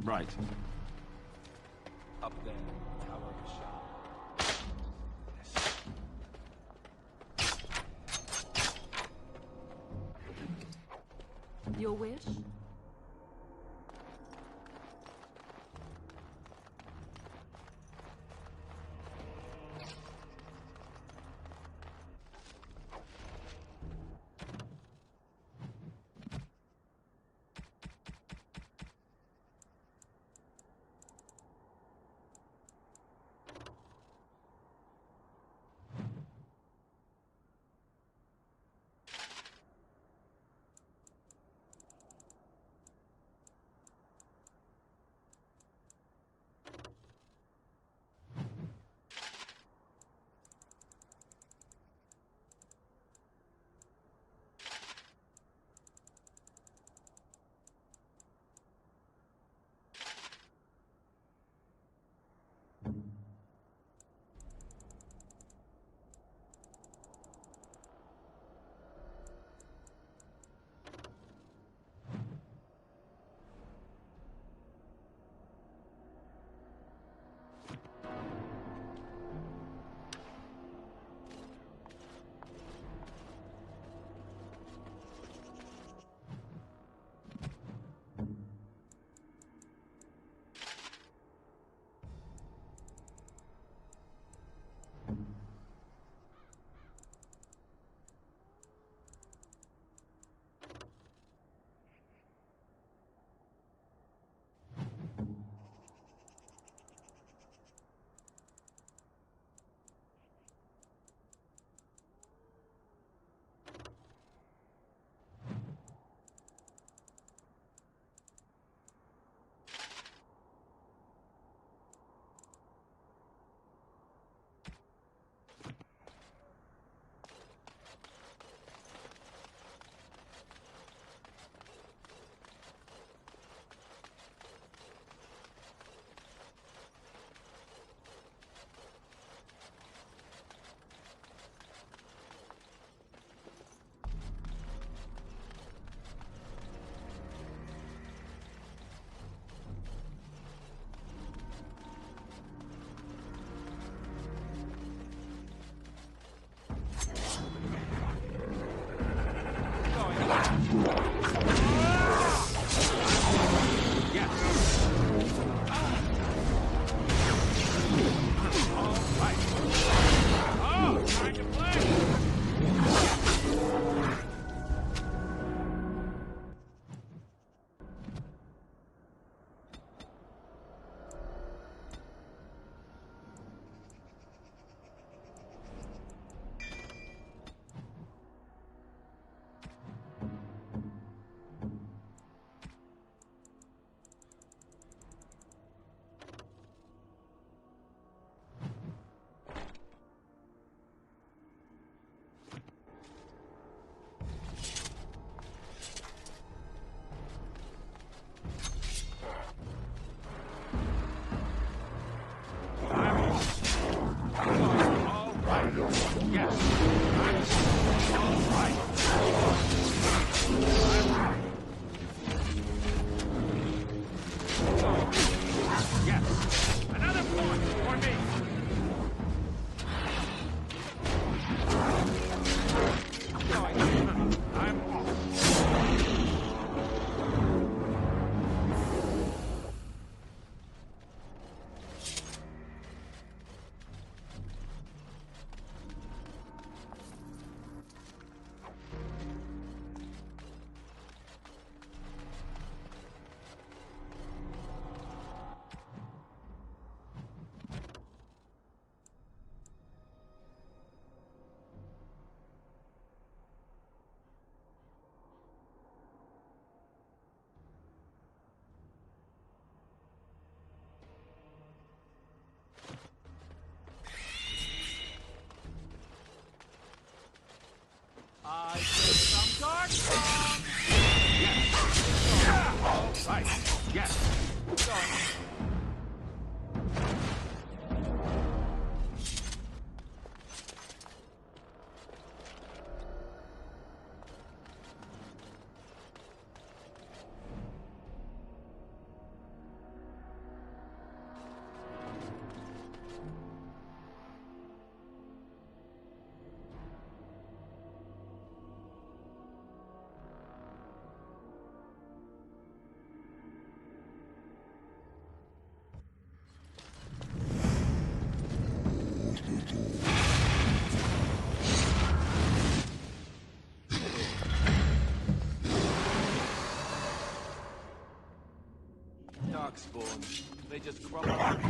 Right. Up there, Tower of the Shah. Yes. Your wish? I see some dark bombs. Yes. All right. Yes. Going. darkspawn. They just crop up.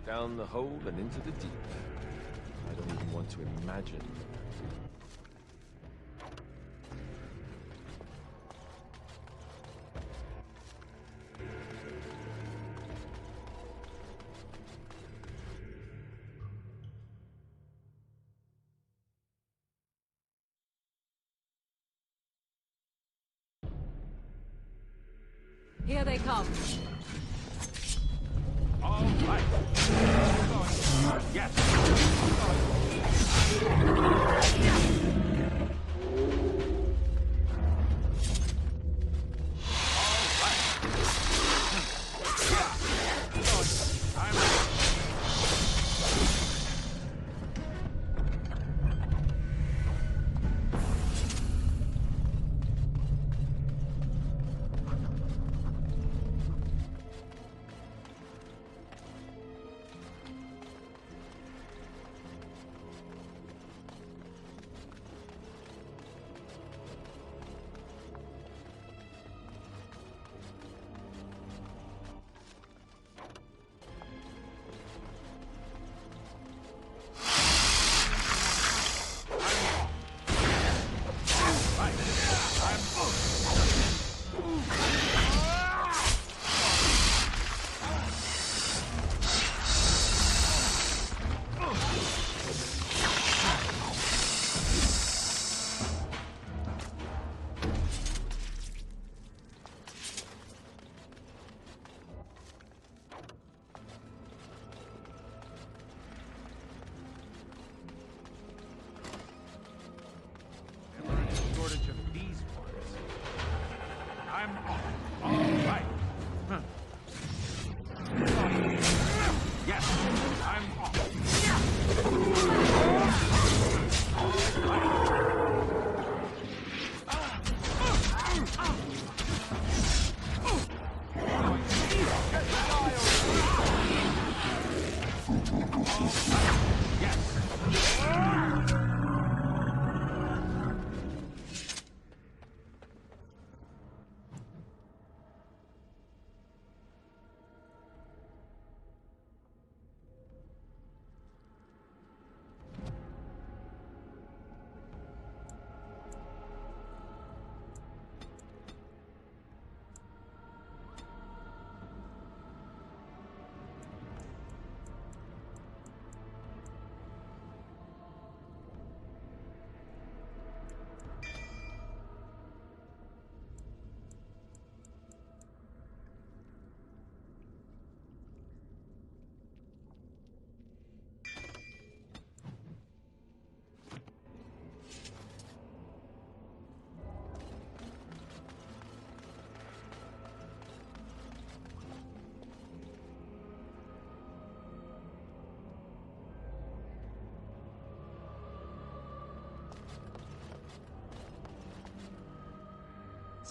Down the hole and into the deep. I don't even want to imagine. Here they come. All right. Yes.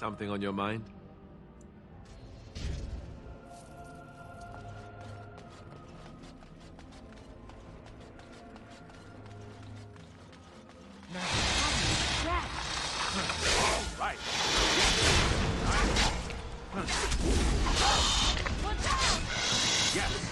Something on your mind? Right. Yes.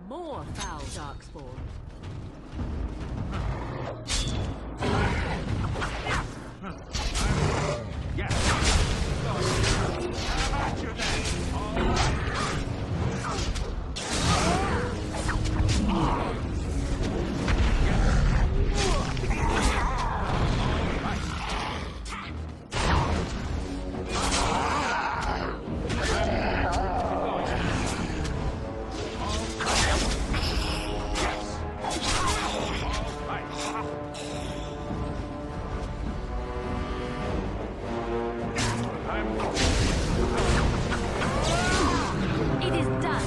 More foul darkspawn. It is done.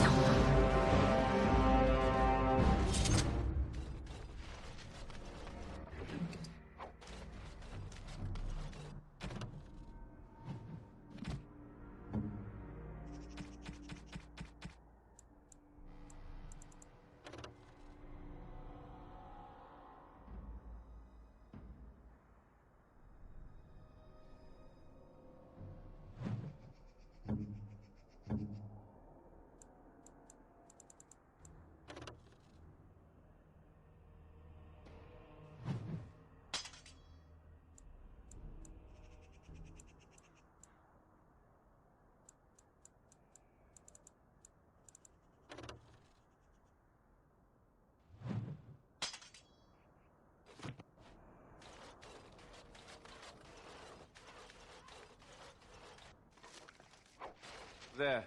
There.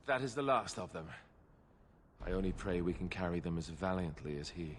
That is the last of them. I only pray we can carry them as valiantly as he.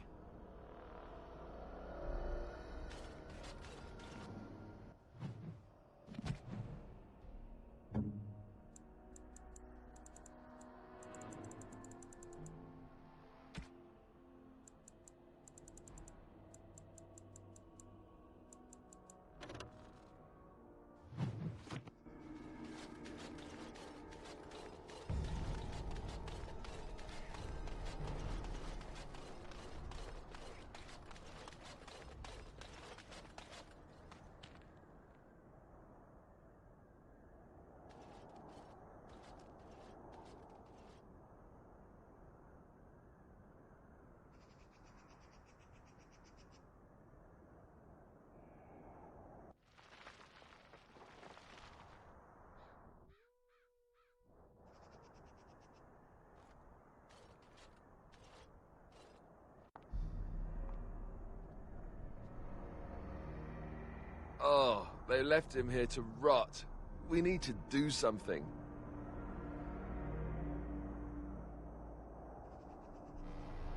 they left him here to rot. We need to do something.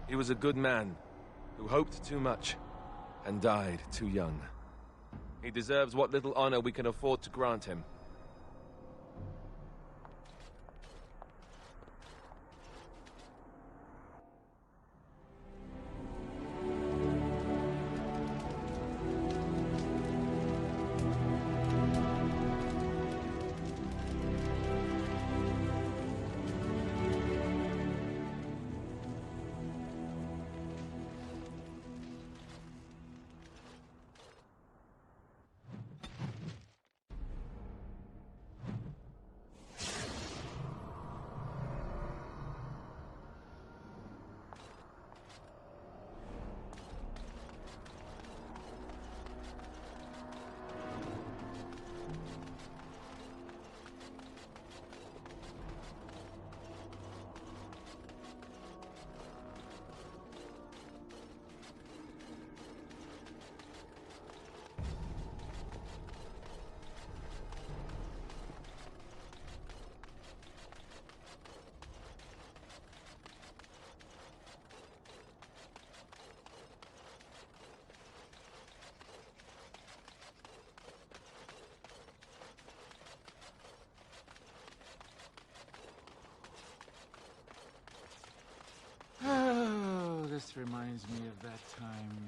He was a good man, who hoped too much, and died too young. He deserves what little honor we can afford to grant him. Oh, this reminds me of that time.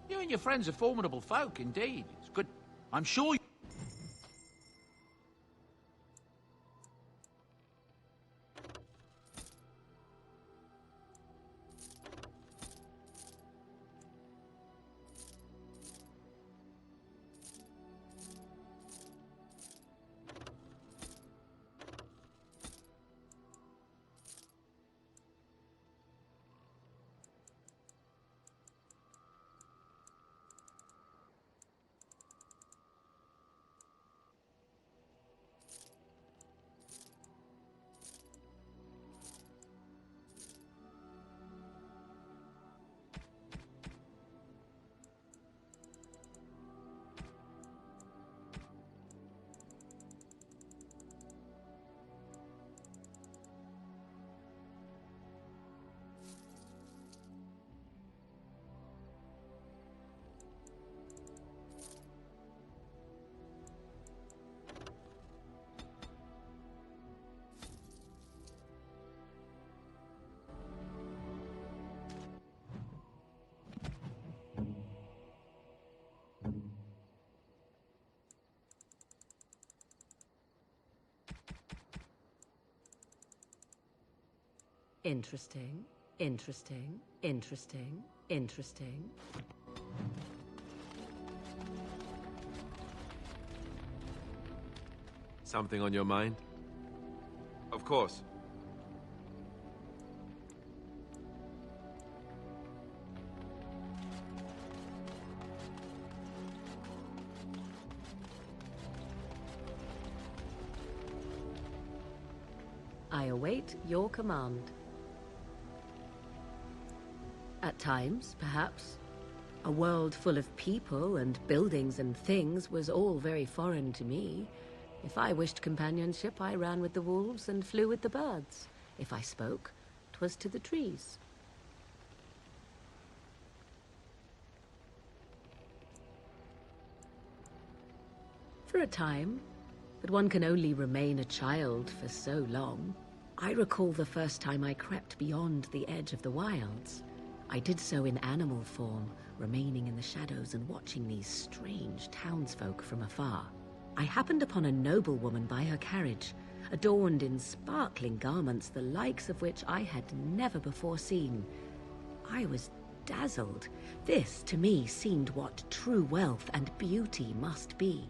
You and your friends are formidable folk, indeed. It's good. I'm sure you... Interesting, interesting, interesting, interesting. Something on your mind? Of course. I await your command. At times, perhaps, a world full of people and buildings and things was all very foreign to me. If I wished companionship, I ran with the wolves and flew with the birds. If I spoke, 'twas to the trees. For a time, but one can only remain a child for so long. I recall the first time I crept beyond the edge of the wilds. I did so in animal form, remaining in the shadows and watching these strange townsfolk from afar. I happened upon a noblewoman by her carriage, adorned in sparkling garments, the likes of which I had never before seen. I was dazzled. This, to me, seemed what true wealth and beauty must be.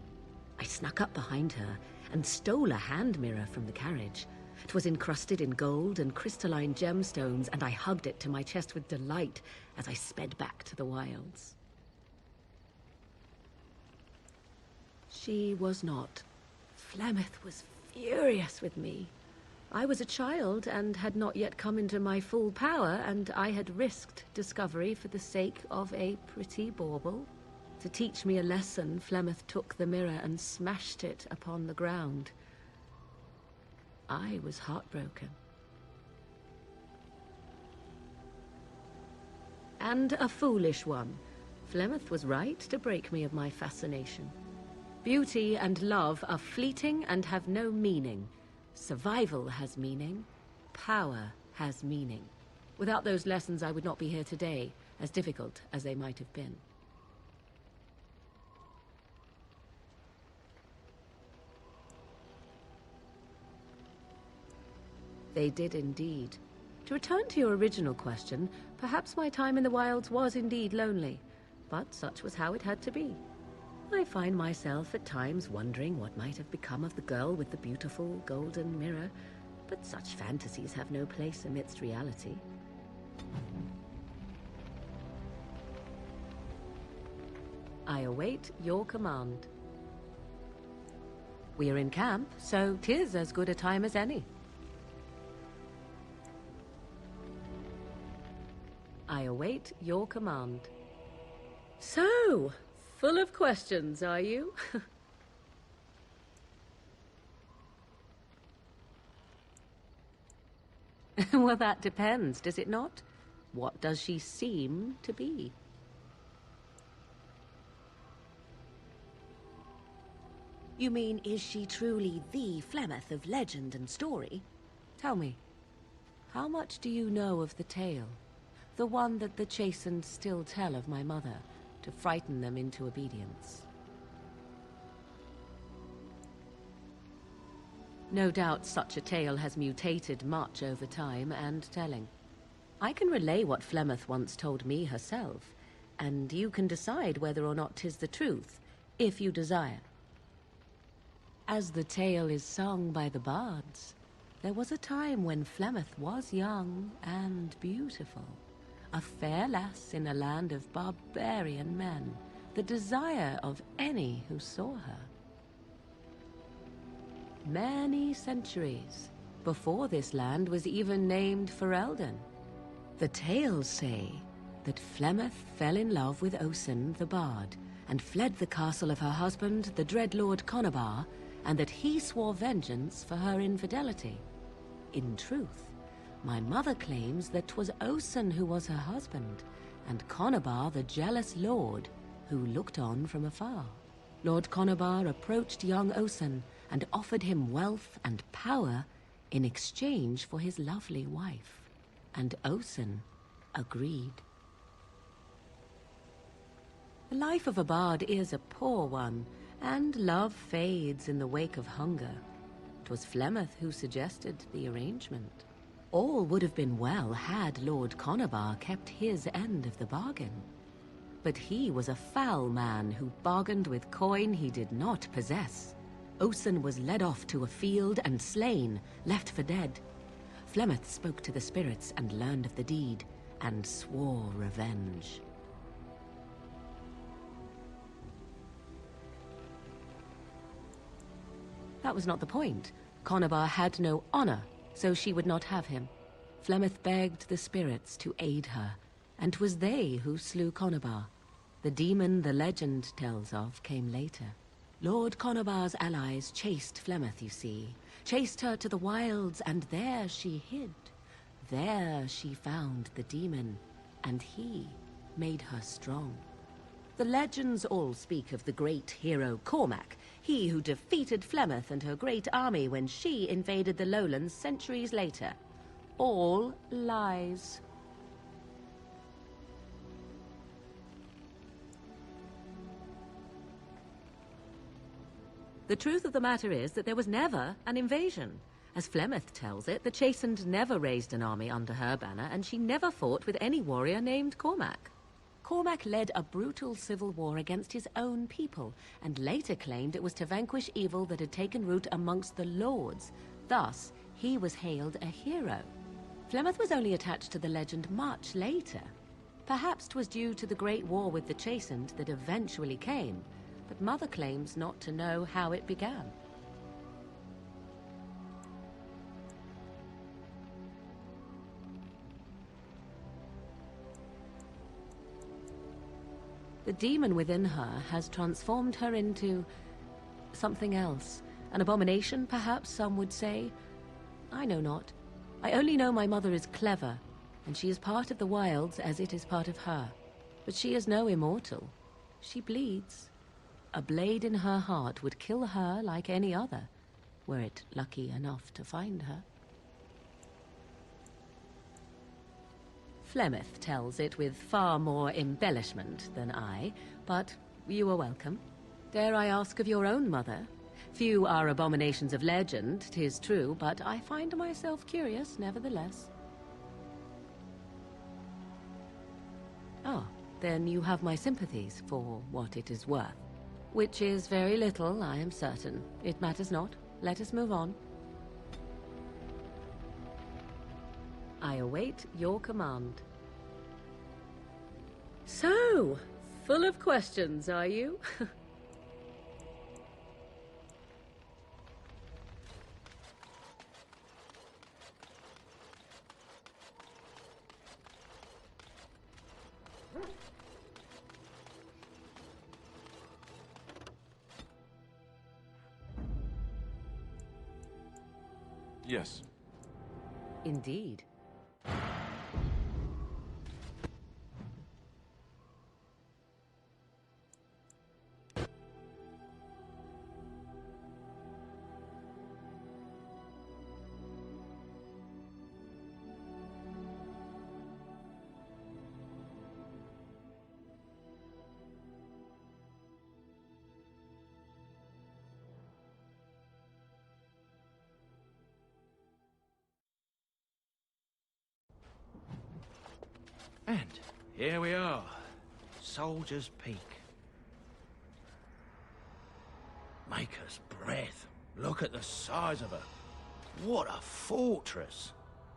I snuck up behind her and stole a hand mirror from the carriage. It was encrusted in gold and crystalline gemstones, and I hugged it to my chest with delight as I sped back to the wilds. She was not. Flemeth was furious with me. I was a child and had not yet come into my full power, and I had risked discovery for the sake of a pretty bauble. To teach me a lesson, Flemeth took the mirror and smashed it upon the ground. I was heartbroken. And a foolish one. Flemeth was right to break me of my fascination. Beauty and love are fleeting and have no meaning. Survival has meaning. Power has meaning. Without those lessons, I would not be here today, as difficult as they might have been. They did indeed. To return to your original question, perhaps my time in the wilds was indeed lonely, but such was how it had to be. I find myself at times wondering what might have become of the girl with the beautiful golden mirror, but such fantasies have no place amidst reality. I await your command. We are in camp, so 'tis as good a time as any. I await your command. So, full of questions, are you? Well, that depends, does it not? What does she seem to be? You mean, is she truly the Flemeth of legend and story? Tell me, how much do you know of the tale? The one that the chastened still tell of my mother, to frighten them into obedience. No doubt such a tale has mutated much over time and telling. I can relay what Flemeth once told me herself, and you can decide whether or not 'tis the truth, if you desire. As the tale is sung by the bards, there was a time when Flemeth was young and beautiful. A fair lass in a land of barbarian men, the desire of any who saw her. Many centuries before this land was even named Ferelden. The tales say that Flemeth fell in love with Osen the bard and fled the castle of her husband, the Dreadlord Conobar, and that he swore vengeance for her infidelity. In truth, my mother claims that 'twas Osen who was her husband, and Conobar the jealous lord who looked on from afar. Lord Conobar approached young Osen and offered him wealth and power in exchange for his lovely wife, and Osen agreed. The life of a bard is a poor one, and love fades in the wake of hunger. 'Twas Flemeth who suggested the arrangement. All would have been well had Lord Conobar kept his end of the bargain. But he was a foul man who bargained with coin he did not possess. Osen was led off to a field and slain, left for dead. Flemeth spoke to the spirits and learned of the deed, and swore revenge. That was not the point. Conobar had no honor, so she would not have him. Flemeth begged the spirits to aid her, and 'twas they who slew Conobar. The demon the legend tells of came later. Lord Conobar's allies chased Flemeth, you see. Chased her to the wilds, and there she hid. There she found the demon, and he made her strong. The legends all speak of the great hero Cormac. He who defeated Flemeth and her great army when she invaded the lowlands centuries later. All lies. The truth of the matter is that there was never an invasion. As Flemeth tells it, the Chastened never raised an army under her banner, and she never fought with any warrior named Cormac. Cormac led a brutal civil war against his own people, and later claimed it was to vanquish evil that had taken root amongst the lords. Thus, he was hailed a hero. Flemeth was only attached to the legend much later. Perhaps 'twas due to the great war with the Chastened that eventually came, but Mother claims not to know how it began. The demon within her has transformed her into something else. An abomination, perhaps some would say. I know not. I only know my mother is clever, and she is part of the wilds as it is part of her. But she is no immortal. She bleeds. A blade in her heart would kill her like any other, were it lucky enough to find her. Flemeth tells it with far more embellishment than I, but you are welcome. Dare I ask of your own mother? Few are abominations of legend, 'tis true, but I find myself curious nevertheless. Ah, then you have my sympathies for what it is worth. Which is very little, I am certain. It matters not. Let us move on. I await your command. So, full of questions, are you? Yes. Indeed. And here we are. Soldier's Peak. Maker's breath. Look at the size of her. What a fortress.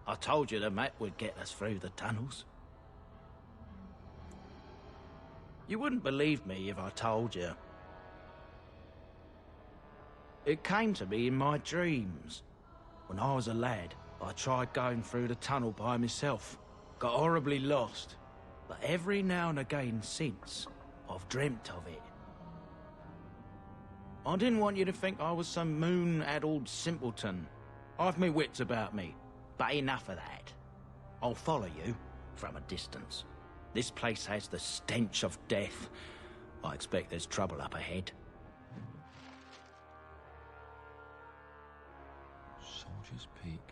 I told you the map would get us through the tunnels. You wouldn't believe me if I told you. It came to me in my dreams. When I was a lad, I tried going through the tunnel by myself. Got horribly lost, but every now and again since, I've dreamt of it. I didn't want you to think I was some moon-addled simpleton. I've me wits about me, but enough of that. I'll follow you from a distance. This place has the stench of death. I expect there's trouble up ahead. Soldier's Peak.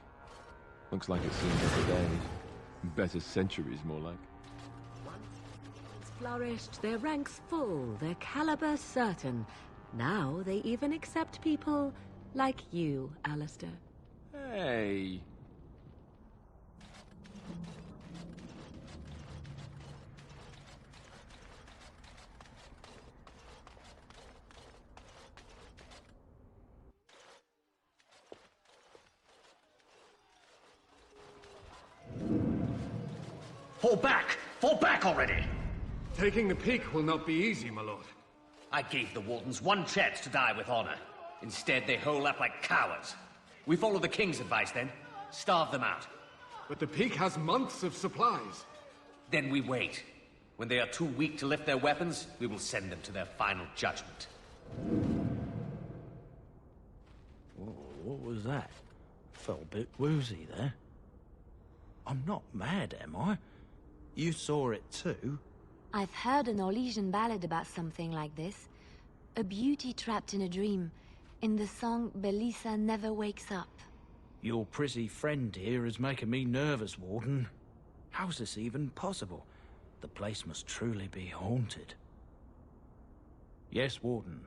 Looks like it's seen better days. Better centuries, more like. Once flourished, their ranks full, their caliber certain. Now they even accept people like you, Alistair. Hey. Fall back! Fall back already! Taking the peak will not be easy, my lord. I gave the Wardens one chance to die with honor. Instead, they hole up like cowards. We follow the King's advice, then. Starve them out. But the peak has months of supplies. Then we wait. When they are too weak to lift their weapons, we will send them to their final judgment. Oh, what was that? Felt a bit woozy there. I'm not mad, am I? You saw it too? I've heard an Orlesian ballad about something like this. A beauty trapped in a dream. In the song, Belisa never wakes up. Your prissy friend here is making me nervous, Warden. How's this even possible? The place must truly be haunted. Yes, Warden.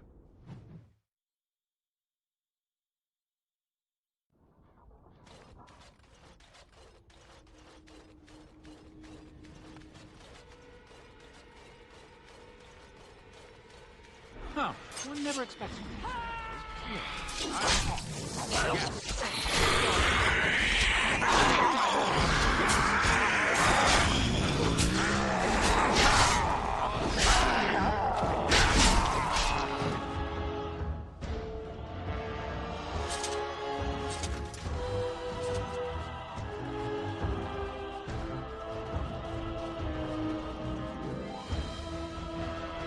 Huh. One never expects me.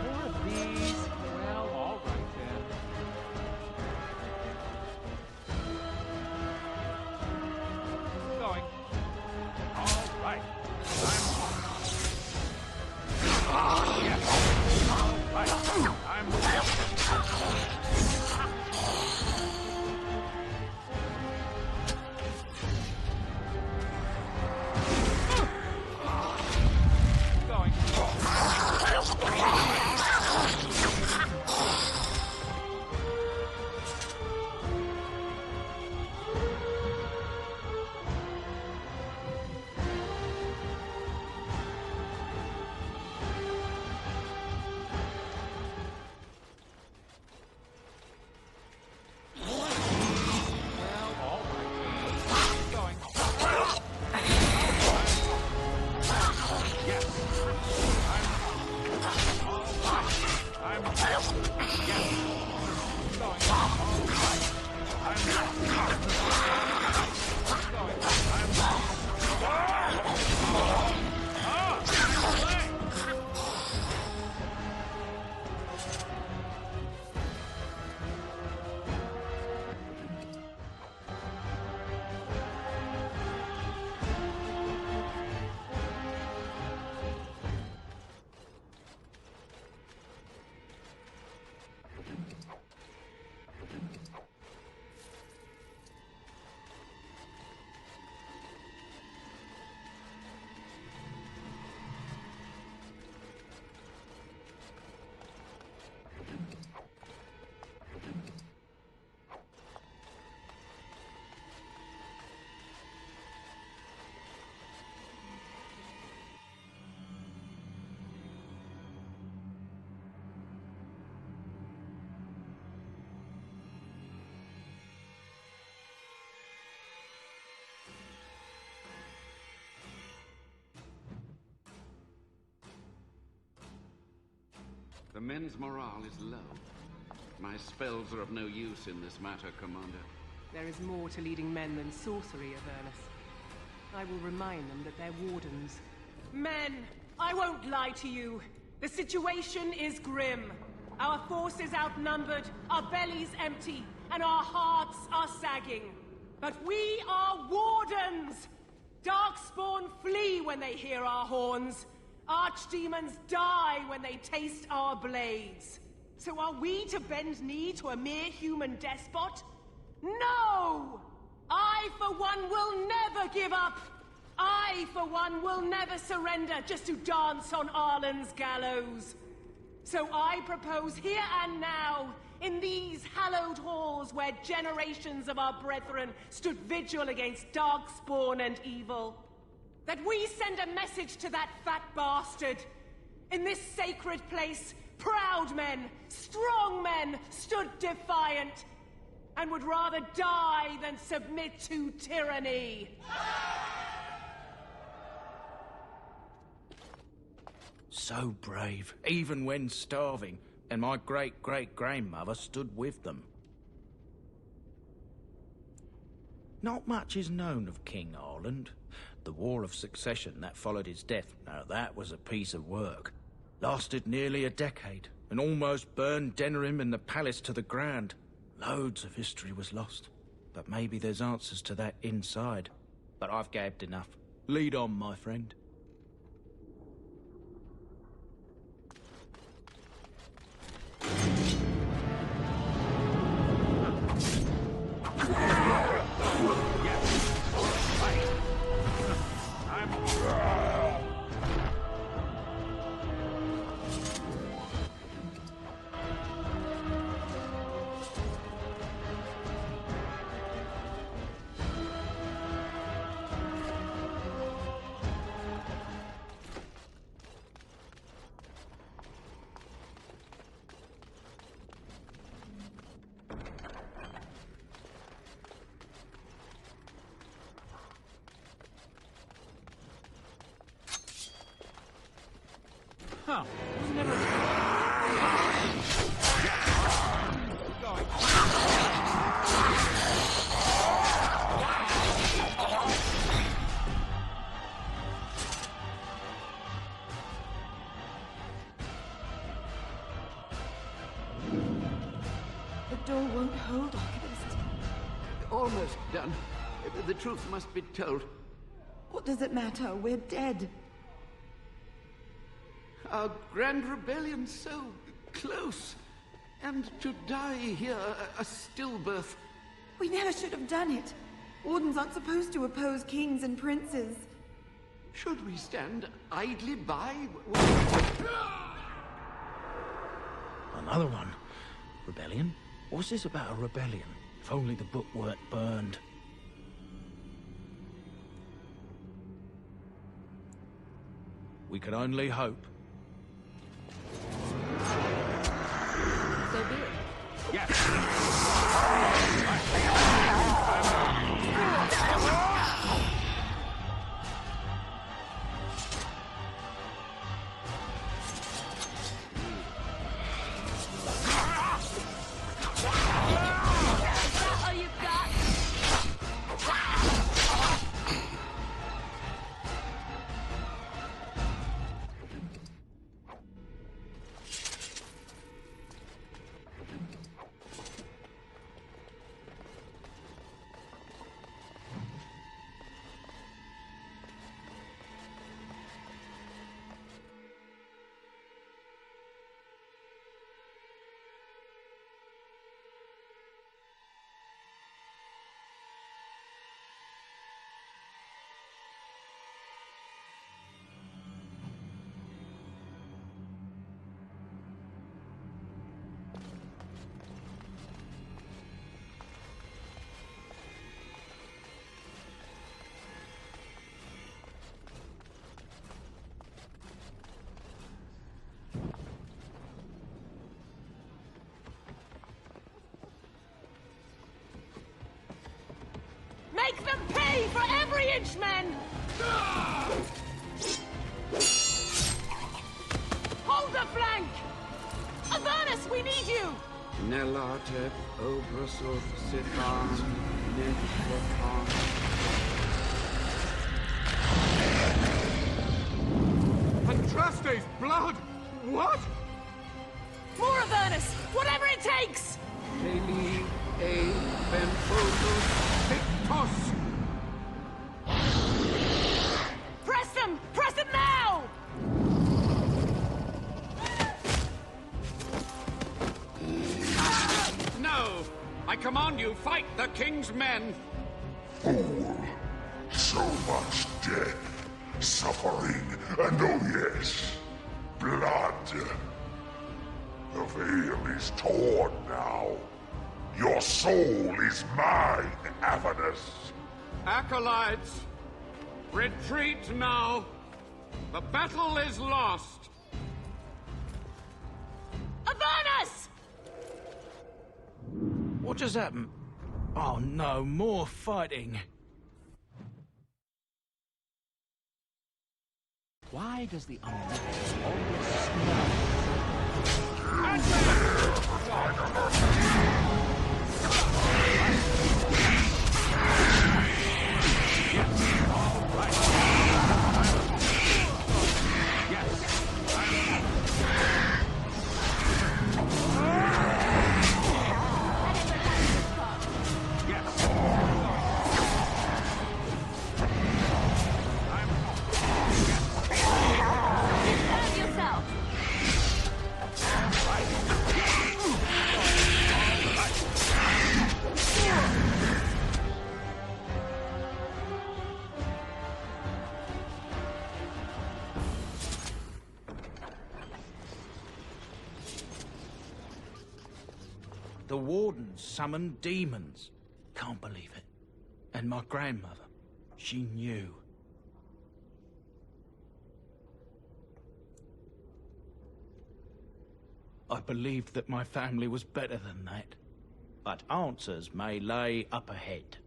More of these. Well, all right then. Going. All right. Yes. All right. Going. Well, all right. Going. Yes. I'm yes. Going. All right. The men's morale is low. My spells are of no use in this matter, Commander. There is more to leading men than sorcery, Avernus. I will remind them that they're wardens. Men, I won't lie to you. The situation is grim. Our forces outnumbered, our bellies empty, and our hearts are sagging. But we are wardens! Darkspawn flee when they hear our horns. Archdemons die when they taste our blades. So are we to bend knee to a mere human despot? No! I, for one, will never give up! I, for one, will never surrender just to dance on Arlen's gallows. So I propose here and now, in these hallowed halls where generations of our brethren stood vigil against darkspawn and evil, that we send a message to that fat bastard. In this sacred place, proud men, strong men stood defiant, and would rather die than submit to tyranny. So brave, even when starving, and my great-great-grandmother stood with them. Not much is known of King Arland. The War of Succession that followed his death, now that was a piece of work. Lasted nearly a decade, and almost burned Denerim and the palace to the ground. Loads of history was lost, but maybe there's answers to that inside. But I've gabbed enough. Lead on, my friend. Oh, wasn't ever... The door won't hold, Archivist. Almost done. The truth must be told. What does it matter? We're dead. Our grand rebellion so close. And to die here, a stillbirth. We never should have done it. Wardens aren't supposed to oppose kings and princes. Should we stand idly by? Another one. Rebellion? What's this about a rebellion? If only the book weren't burned. We can only hope. So be it. Make them pay for every inch, men! Hold the flank! Avernus, we need you! Nelate, Obrasov, Sifan, Niflatan. Andraste's blood! What? More Avernus! Whatever it takes! Eli, A, Benfotos, Victos! Press them! Press them now! No! I command you, fight the king's men! Fool! So much death, suffering, and oh yes, blood. The veil is torn now. Your soul is mine, Avernus. Acolytes, retreat now. The battle is lost. Avernus! What just happened? Oh no, more fighting. Why does the omnipotent always smell? The wardens summoned demons. Can't believe it. And my grandmother, she knew. I believed that my family was better than that. But answers may lay up ahead.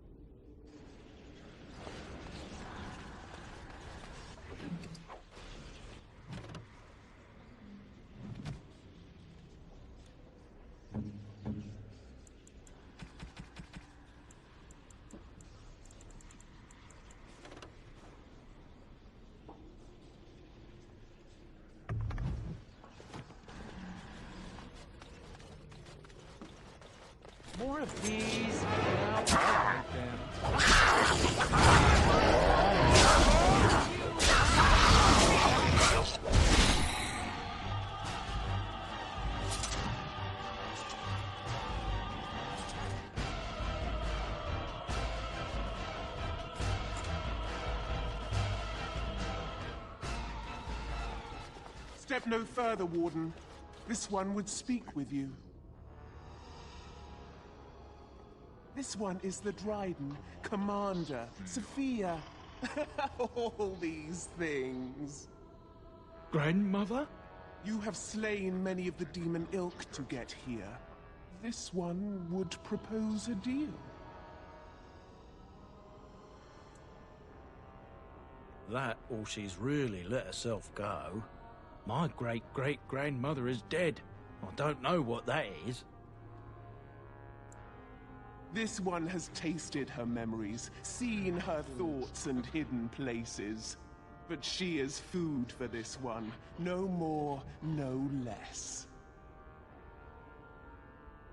More of these. Now I like them. Step no further, Warden. This one would speak with you. This one is the Dryden, Commander, Sophia. All these things. Grandmother? You have slain many of the demon ilk to get here. This one would propose a deal. That, or she's really let herself go. My great-great-grandmother is dead. I don't know what that is. This one has tasted her memories, seen her thoughts and hidden places. But she is food for this one. No more, no less.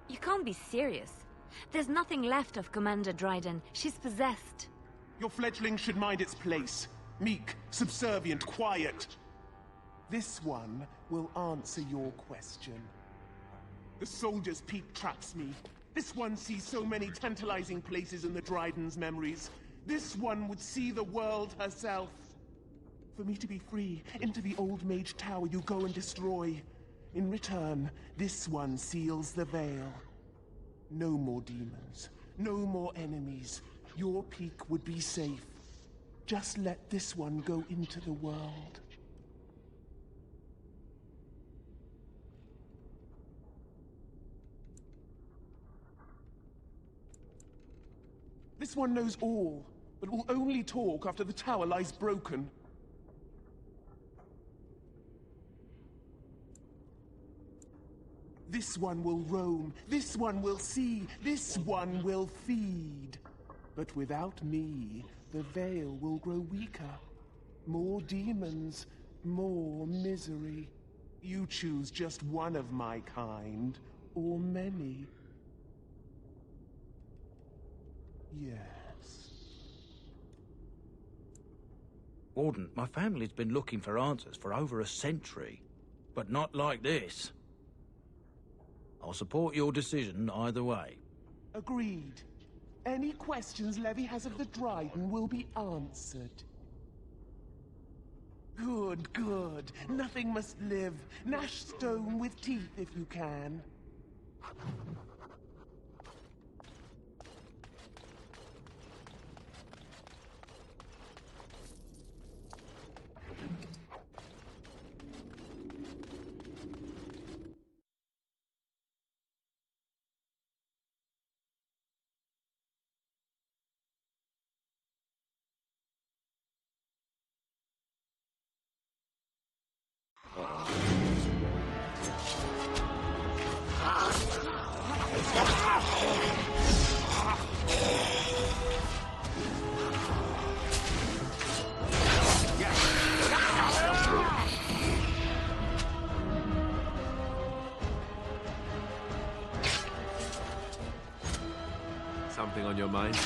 You can't be serious. There's nothing left of Commander Dryden. She's possessed. Your fledgling should mind its place. Meek, subservient, quiet. This one will answer your question. The Soldier's Peak traps me. This one sees so many tantalizing places in the Dryden's memories. This one would see the world herself. For me to be free, into the Old Mage Tower you go and destroy. In return, this one seals the veil. No more demons, no more enemies. Your peak would be safe. Just let this one go into the world. This one knows all, but will only talk after the tower lies broken. This one will roam, this one will see, this one will feed. But without me, the veil will grow weaker. More demons, more misery. You choose just one of my kind, or many. Yes. Warden, my family's been looking for answers for over a century, but not like this. I'll support your decision either way. Agreed. Any questions Levy has of the Dryden will be answered. Good, good. Nothing must live. Gnash stone with teeth if you can. Something on your mind?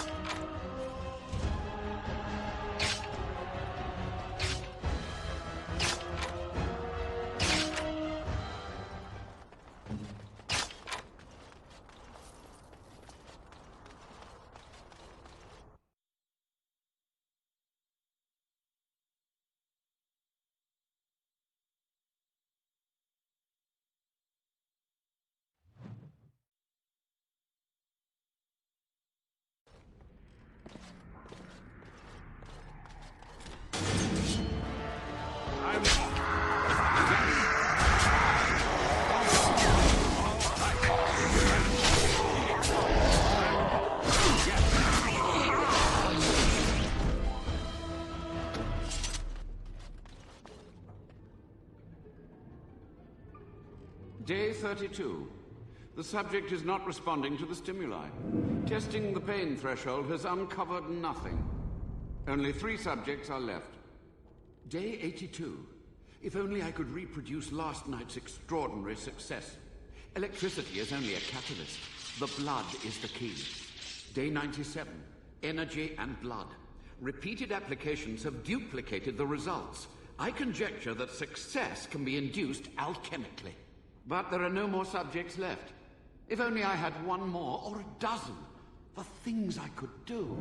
Day 32. The subject is not responding to the stimuli. Testing the pain threshold has uncovered nothing. Only 3 subjects are left. Day 82. If only I could reproduce last night's extraordinary success. Electricity is only a catalyst. The blood is the key. Day 97. Energy and blood. Repeated applications have duplicated the results. I conjecture that success can be induced alchemically. But there are no more subjects left. If only I had one more, or a dozen. The things I could do.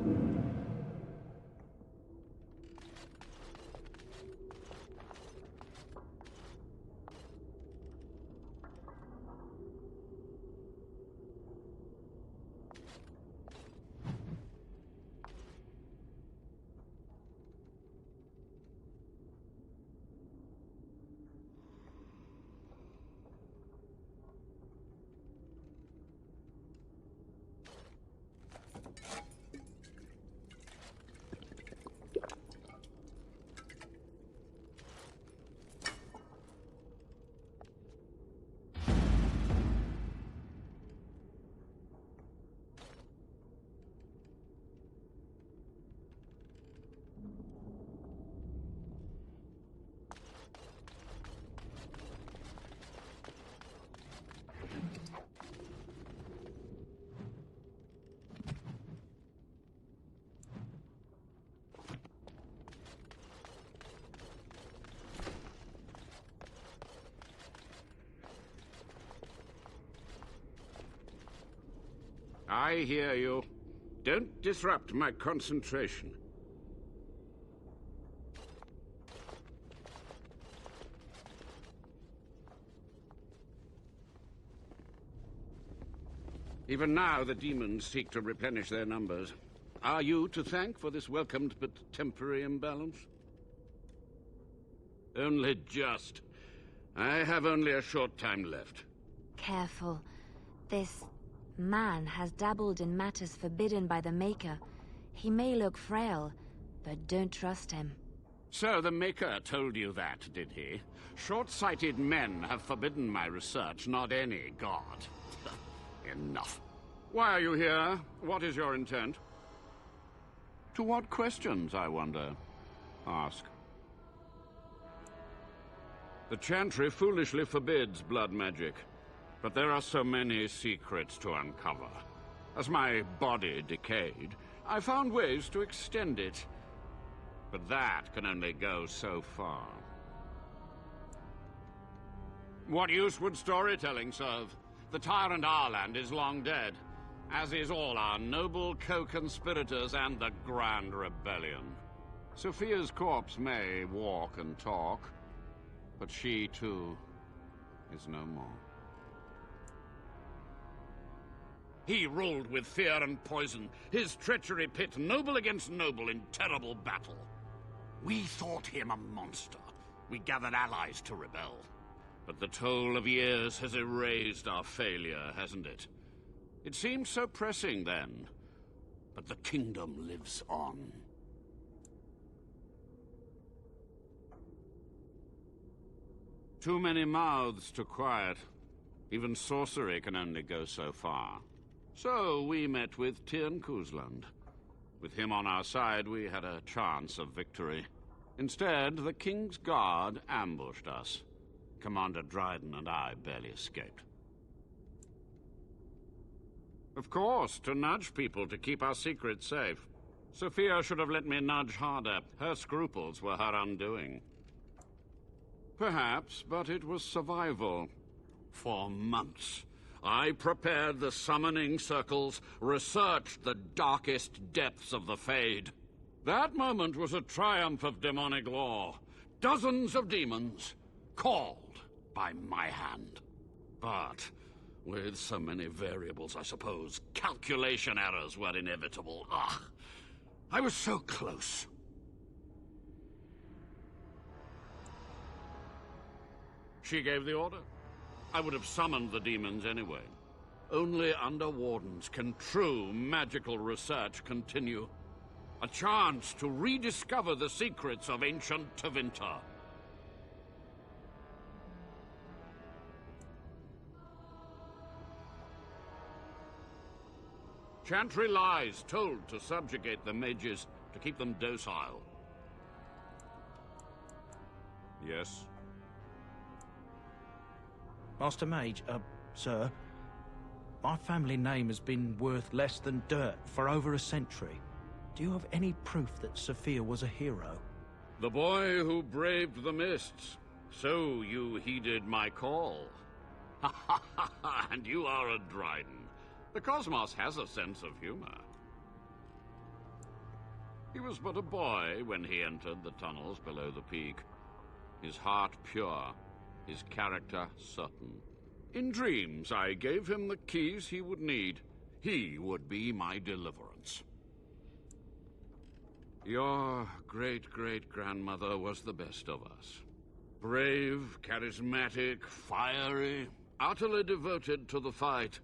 I hear you. Don't disrupt my concentration. Even now, the demons seek to replenish their numbers. Are you to thank for this welcomed but temporary imbalance? Only just. I have only a short time left. Careful. This man has dabbled in matters forbidden by the Maker. He may look frail, but don't trust him. So the Maker told you that, did he? Short-sighted men have forbidden my research, not any god. Enough. Why are you here? What is your intent? To what questions, I wonder? Ask. The Chantry foolishly forbids blood magic. But there are so many secrets to uncover. As my body decayed, I found ways to extend it. But that can only go so far. What use would storytelling serve? The tyrant Arland is long dead, as is all our noble co-conspirators and the Grand Rebellion. Sophia's corpse may walk and talk, but she, too, is no more. He ruled with fear and poison, his treachery pit noble against noble in terrible battle. We thought him a monster. We gathered allies to rebel. But the toll of years has erased our failure, hasn't it? It seemed so pressing then, but the kingdom lives on. Too many mouths to quiet. Even sorcery can only go so far. So we met with Tirn Kuzland. With him on our side, we had a chance of victory. Instead, the King's Guard ambushed us. Commander Dryden and I barely escaped. Of course, to nudge people to keep our secrets safe. Sophia should have let me nudge harder. Her scruples were her undoing. Perhaps, but it was survival. For months, I prepared the summoning circles, researched the darkest depths of the Fade. That moment was a triumph of demonic law. Dozens of demons, called by my hand. But with so many variables, I suppose, calculation errors were inevitable. I was so close. She gave the order. I would have summoned the demons anyway. Only under Wardens can true magical research continue. A chance to rediscover the secrets of ancient Tevinter. Chantry lies told to subjugate the mages, to keep them docile. Yes? Master Mage, sir, My family name has been worth less than dirt for over a century. Do you have any proof that Sophia was a hero? The boy who braved the mists. So you heeded my call. Ha ha ha ha! And you are a Dryden. The cosmos has a sense of humor. He was but a boy when he entered the tunnels below the peak. His heart pure, his character certain. In dreams, I gave him the keys he would need. He would be my deliverance. Your great-great-grandmother was the best of us. Brave, charismatic, fiery, utterly devoted to the fight.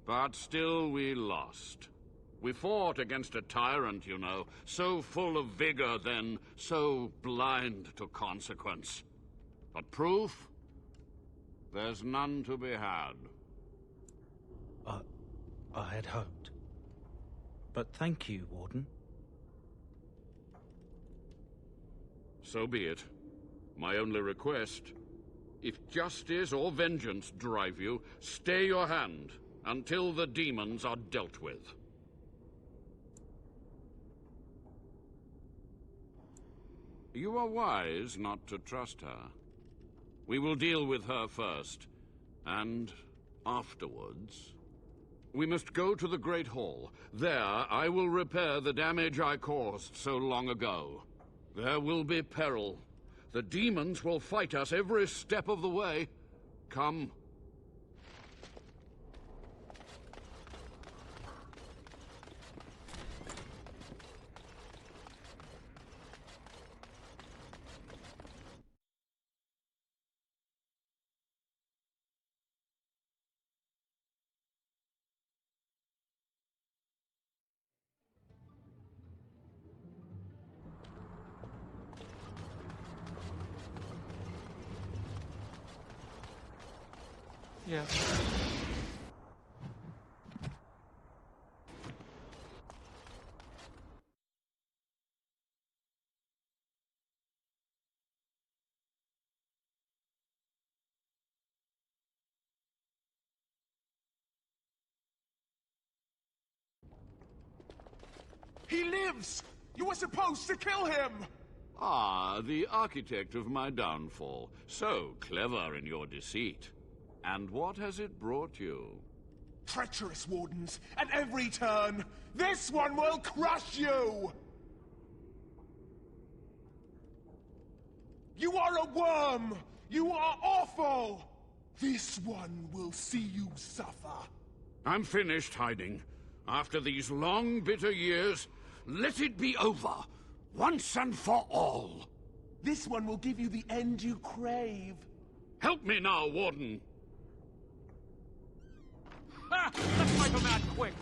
But still we lost. We fought against a tyrant, you know, so full of vigor then, so blind to consequence. But proof? There's none to be had. I had hoped. But thank you, Warden. So be it. My only request, if justice or vengeance drive you, stay your hand until the demons are dealt with. You are wise not to trust her. We will deal with her first, and afterwards, we must go to the Great Hall. There, I will repair the damage I caused so long ago. There will be peril. The demons will fight us every step of the way. Come. Yeah. He lives! You were supposed to kill him! Ah, the architect of my downfall. So clever in your deceit. And what has it brought you? Treacherous wardens, at every turn! This one will crush you! You are a worm! You are awful! This one will see you suffer. I'm finished hiding. After these long, bitter years, let it be over, once and for all. This one will give you the end you crave. Help me now, Warden. Ah, let's wipe him out quick.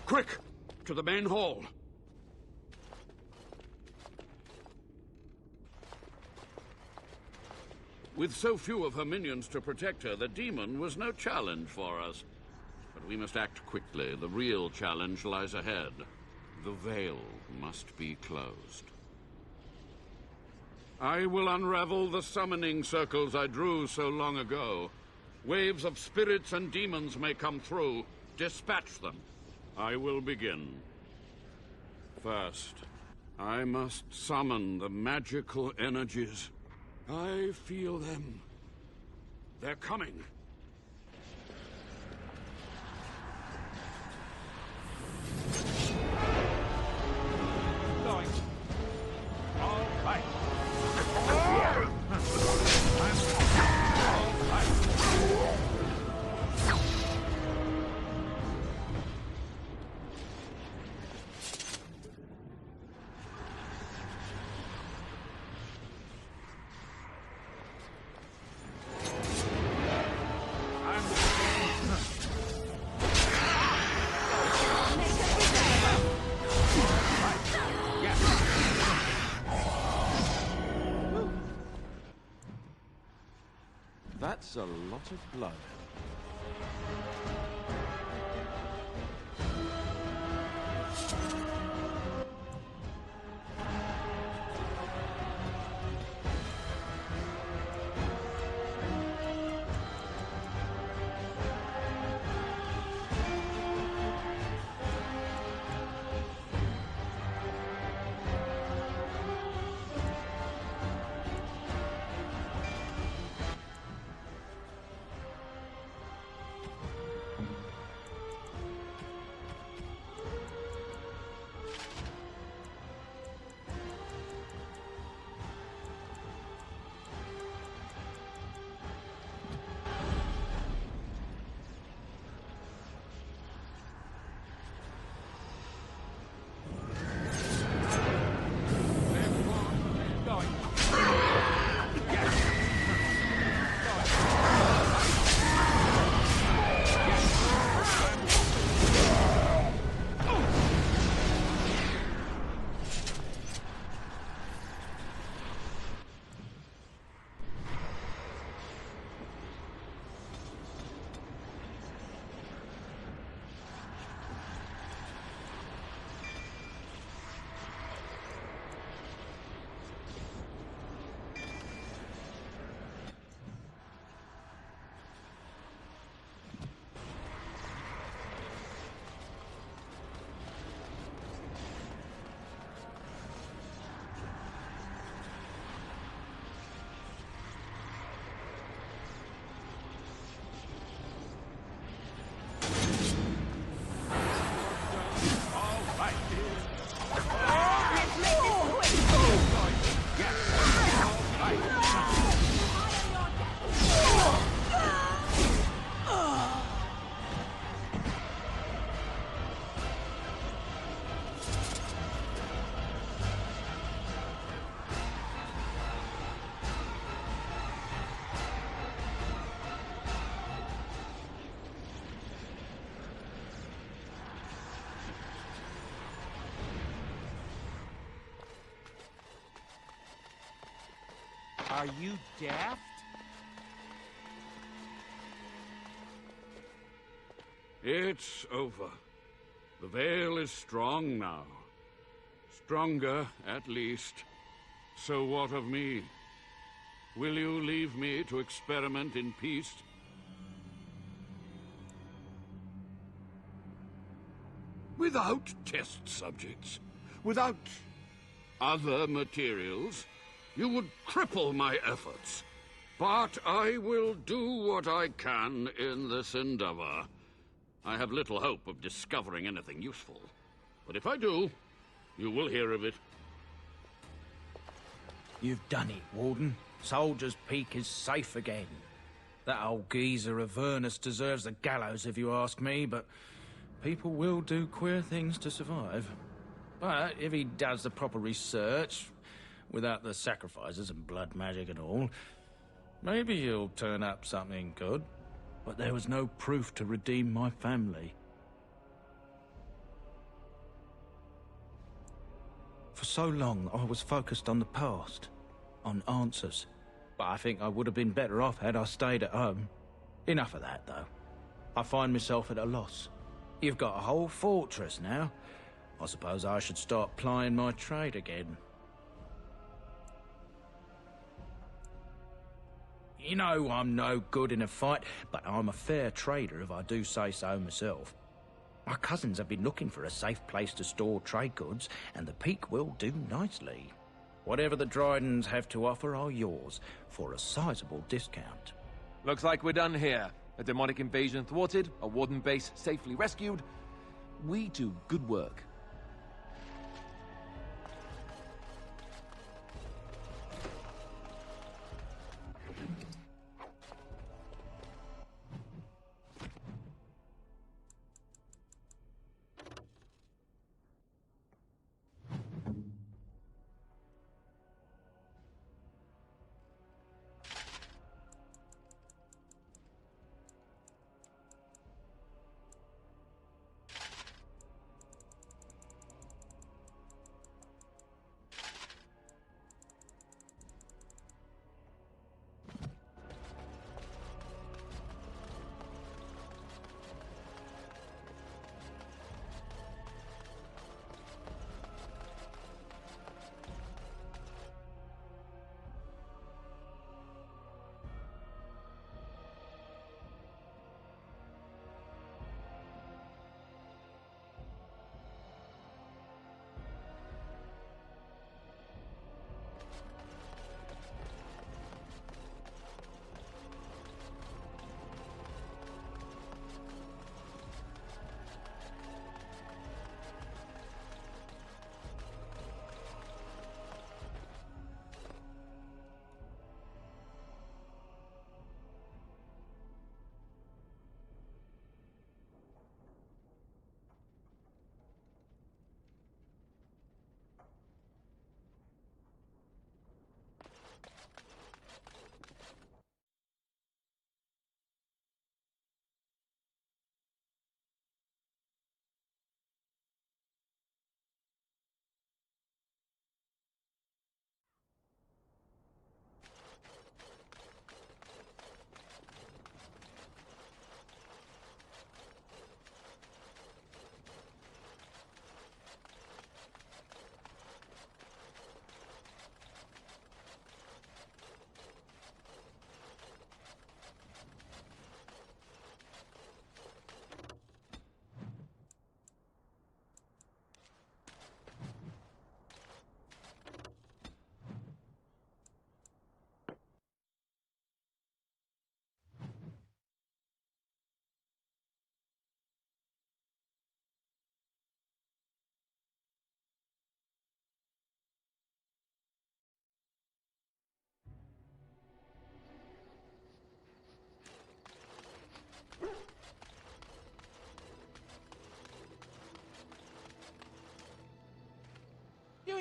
Quick! To the main hall. With so few of her minions to protect her, the demon was no challenge for us. But we must act quickly. The real challenge lies ahead. The veil must be closed. I will unravel the summoning circles I drew so long ago. Waves of spirits and demons may come through. Dispatch them. I will begin. First, I must summon the magical energies. I feel them. They're coming. Going. All right. That's a lot of blood. Are you daft? It's over. The veil is strong now. Stronger, at least. So what of me? Will you leave me to experiment in peace? Without test subjects, without other materials, you would cripple my efforts. But I will do what I can in this endeavor. I have little hope of discovering anything useful. But if I do, you will hear of it. You've done it, Warden. Soldier's Peak is safe again. That old geezer of Avernus deserves the gallows if you ask me, but people will do queer things to survive. But if he does the proper research, without the sacrifices and blood magic and all, maybe he'll turn up something good. But there was no proof to redeem my family. For so long, I was focused on the past, on answers. But I think I would have been better off had I stayed at home. Enough of that, though. I find myself at a loss. You've got a whole fortress now. I suppose I should start plying my trade again. You know I'm no good in a fight, but I'm a fair trader if I do say so myself. My cousins have been looking for a safe place to store trade goods, and the Peak will do nicely. Whatever the Drydens have to offer are yours, for a sizable discount. Looks like we're done here. A demonic invasion thwarted, a warden base safely rescued. We do good work.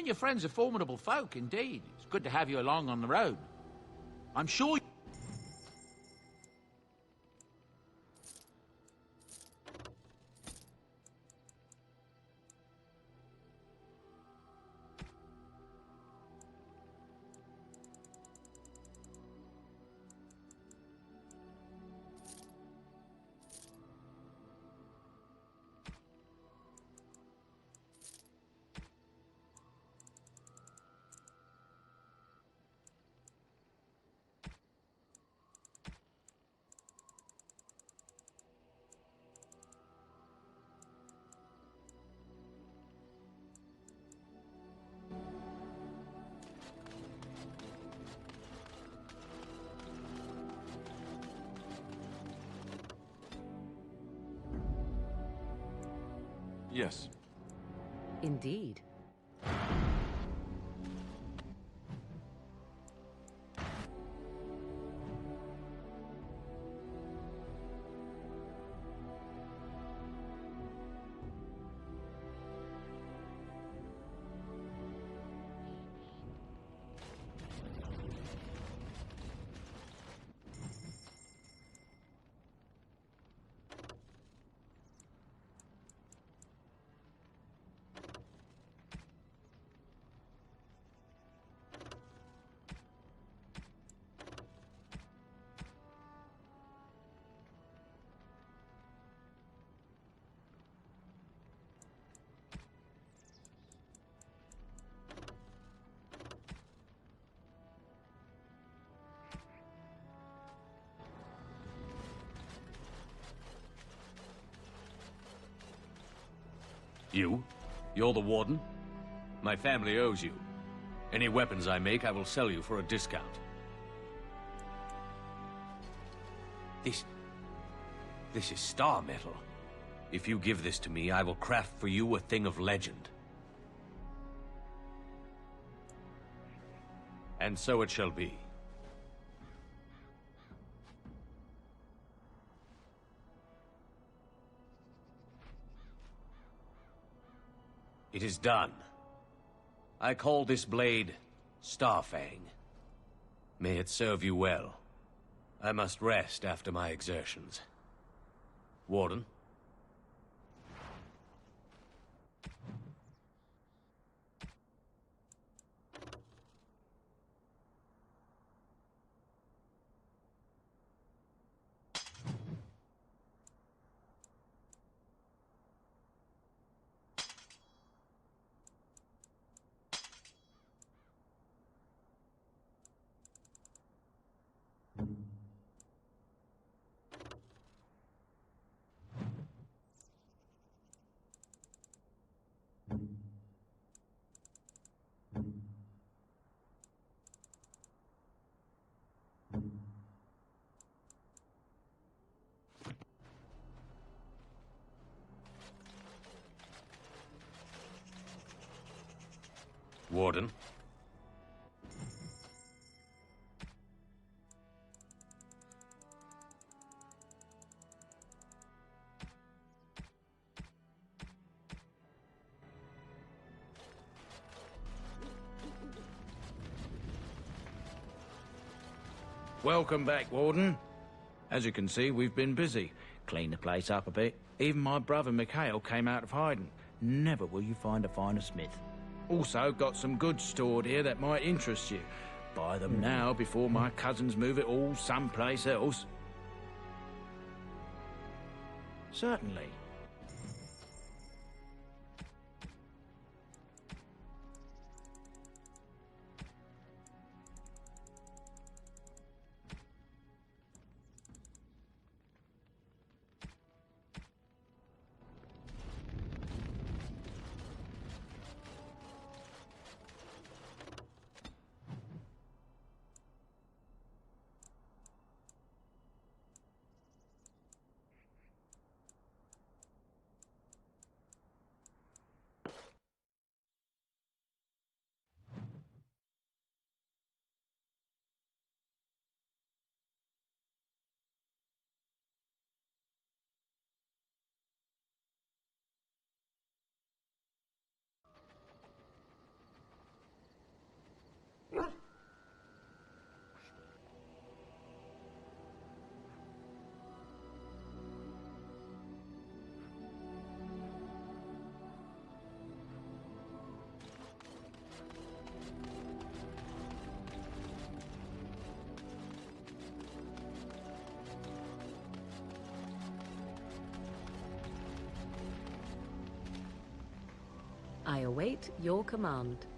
and your friends are formidable folk, indeed. It's good to have you along on the road. I'm sure... Yes. Indeed. You? You're the warden? My family owes you. Any weapons I make, I will sell you for a discount. This is star metal. If you give this to me, I will craft for you a thing of legend. And so it shall be. It is done. I call this blade Starfang. May it serve you well. I must rest after my exertions. Warden? Warden? Welcome back, Warden. As you can see, we've been busy. Cleaned the place up a bit. Even my brother Mikhail came out of hiding. Never will you find a finer smith. Also, got some goods stored here that might interest you. Buy them now before my cousins move it all someplace else. Certainly. I await your command.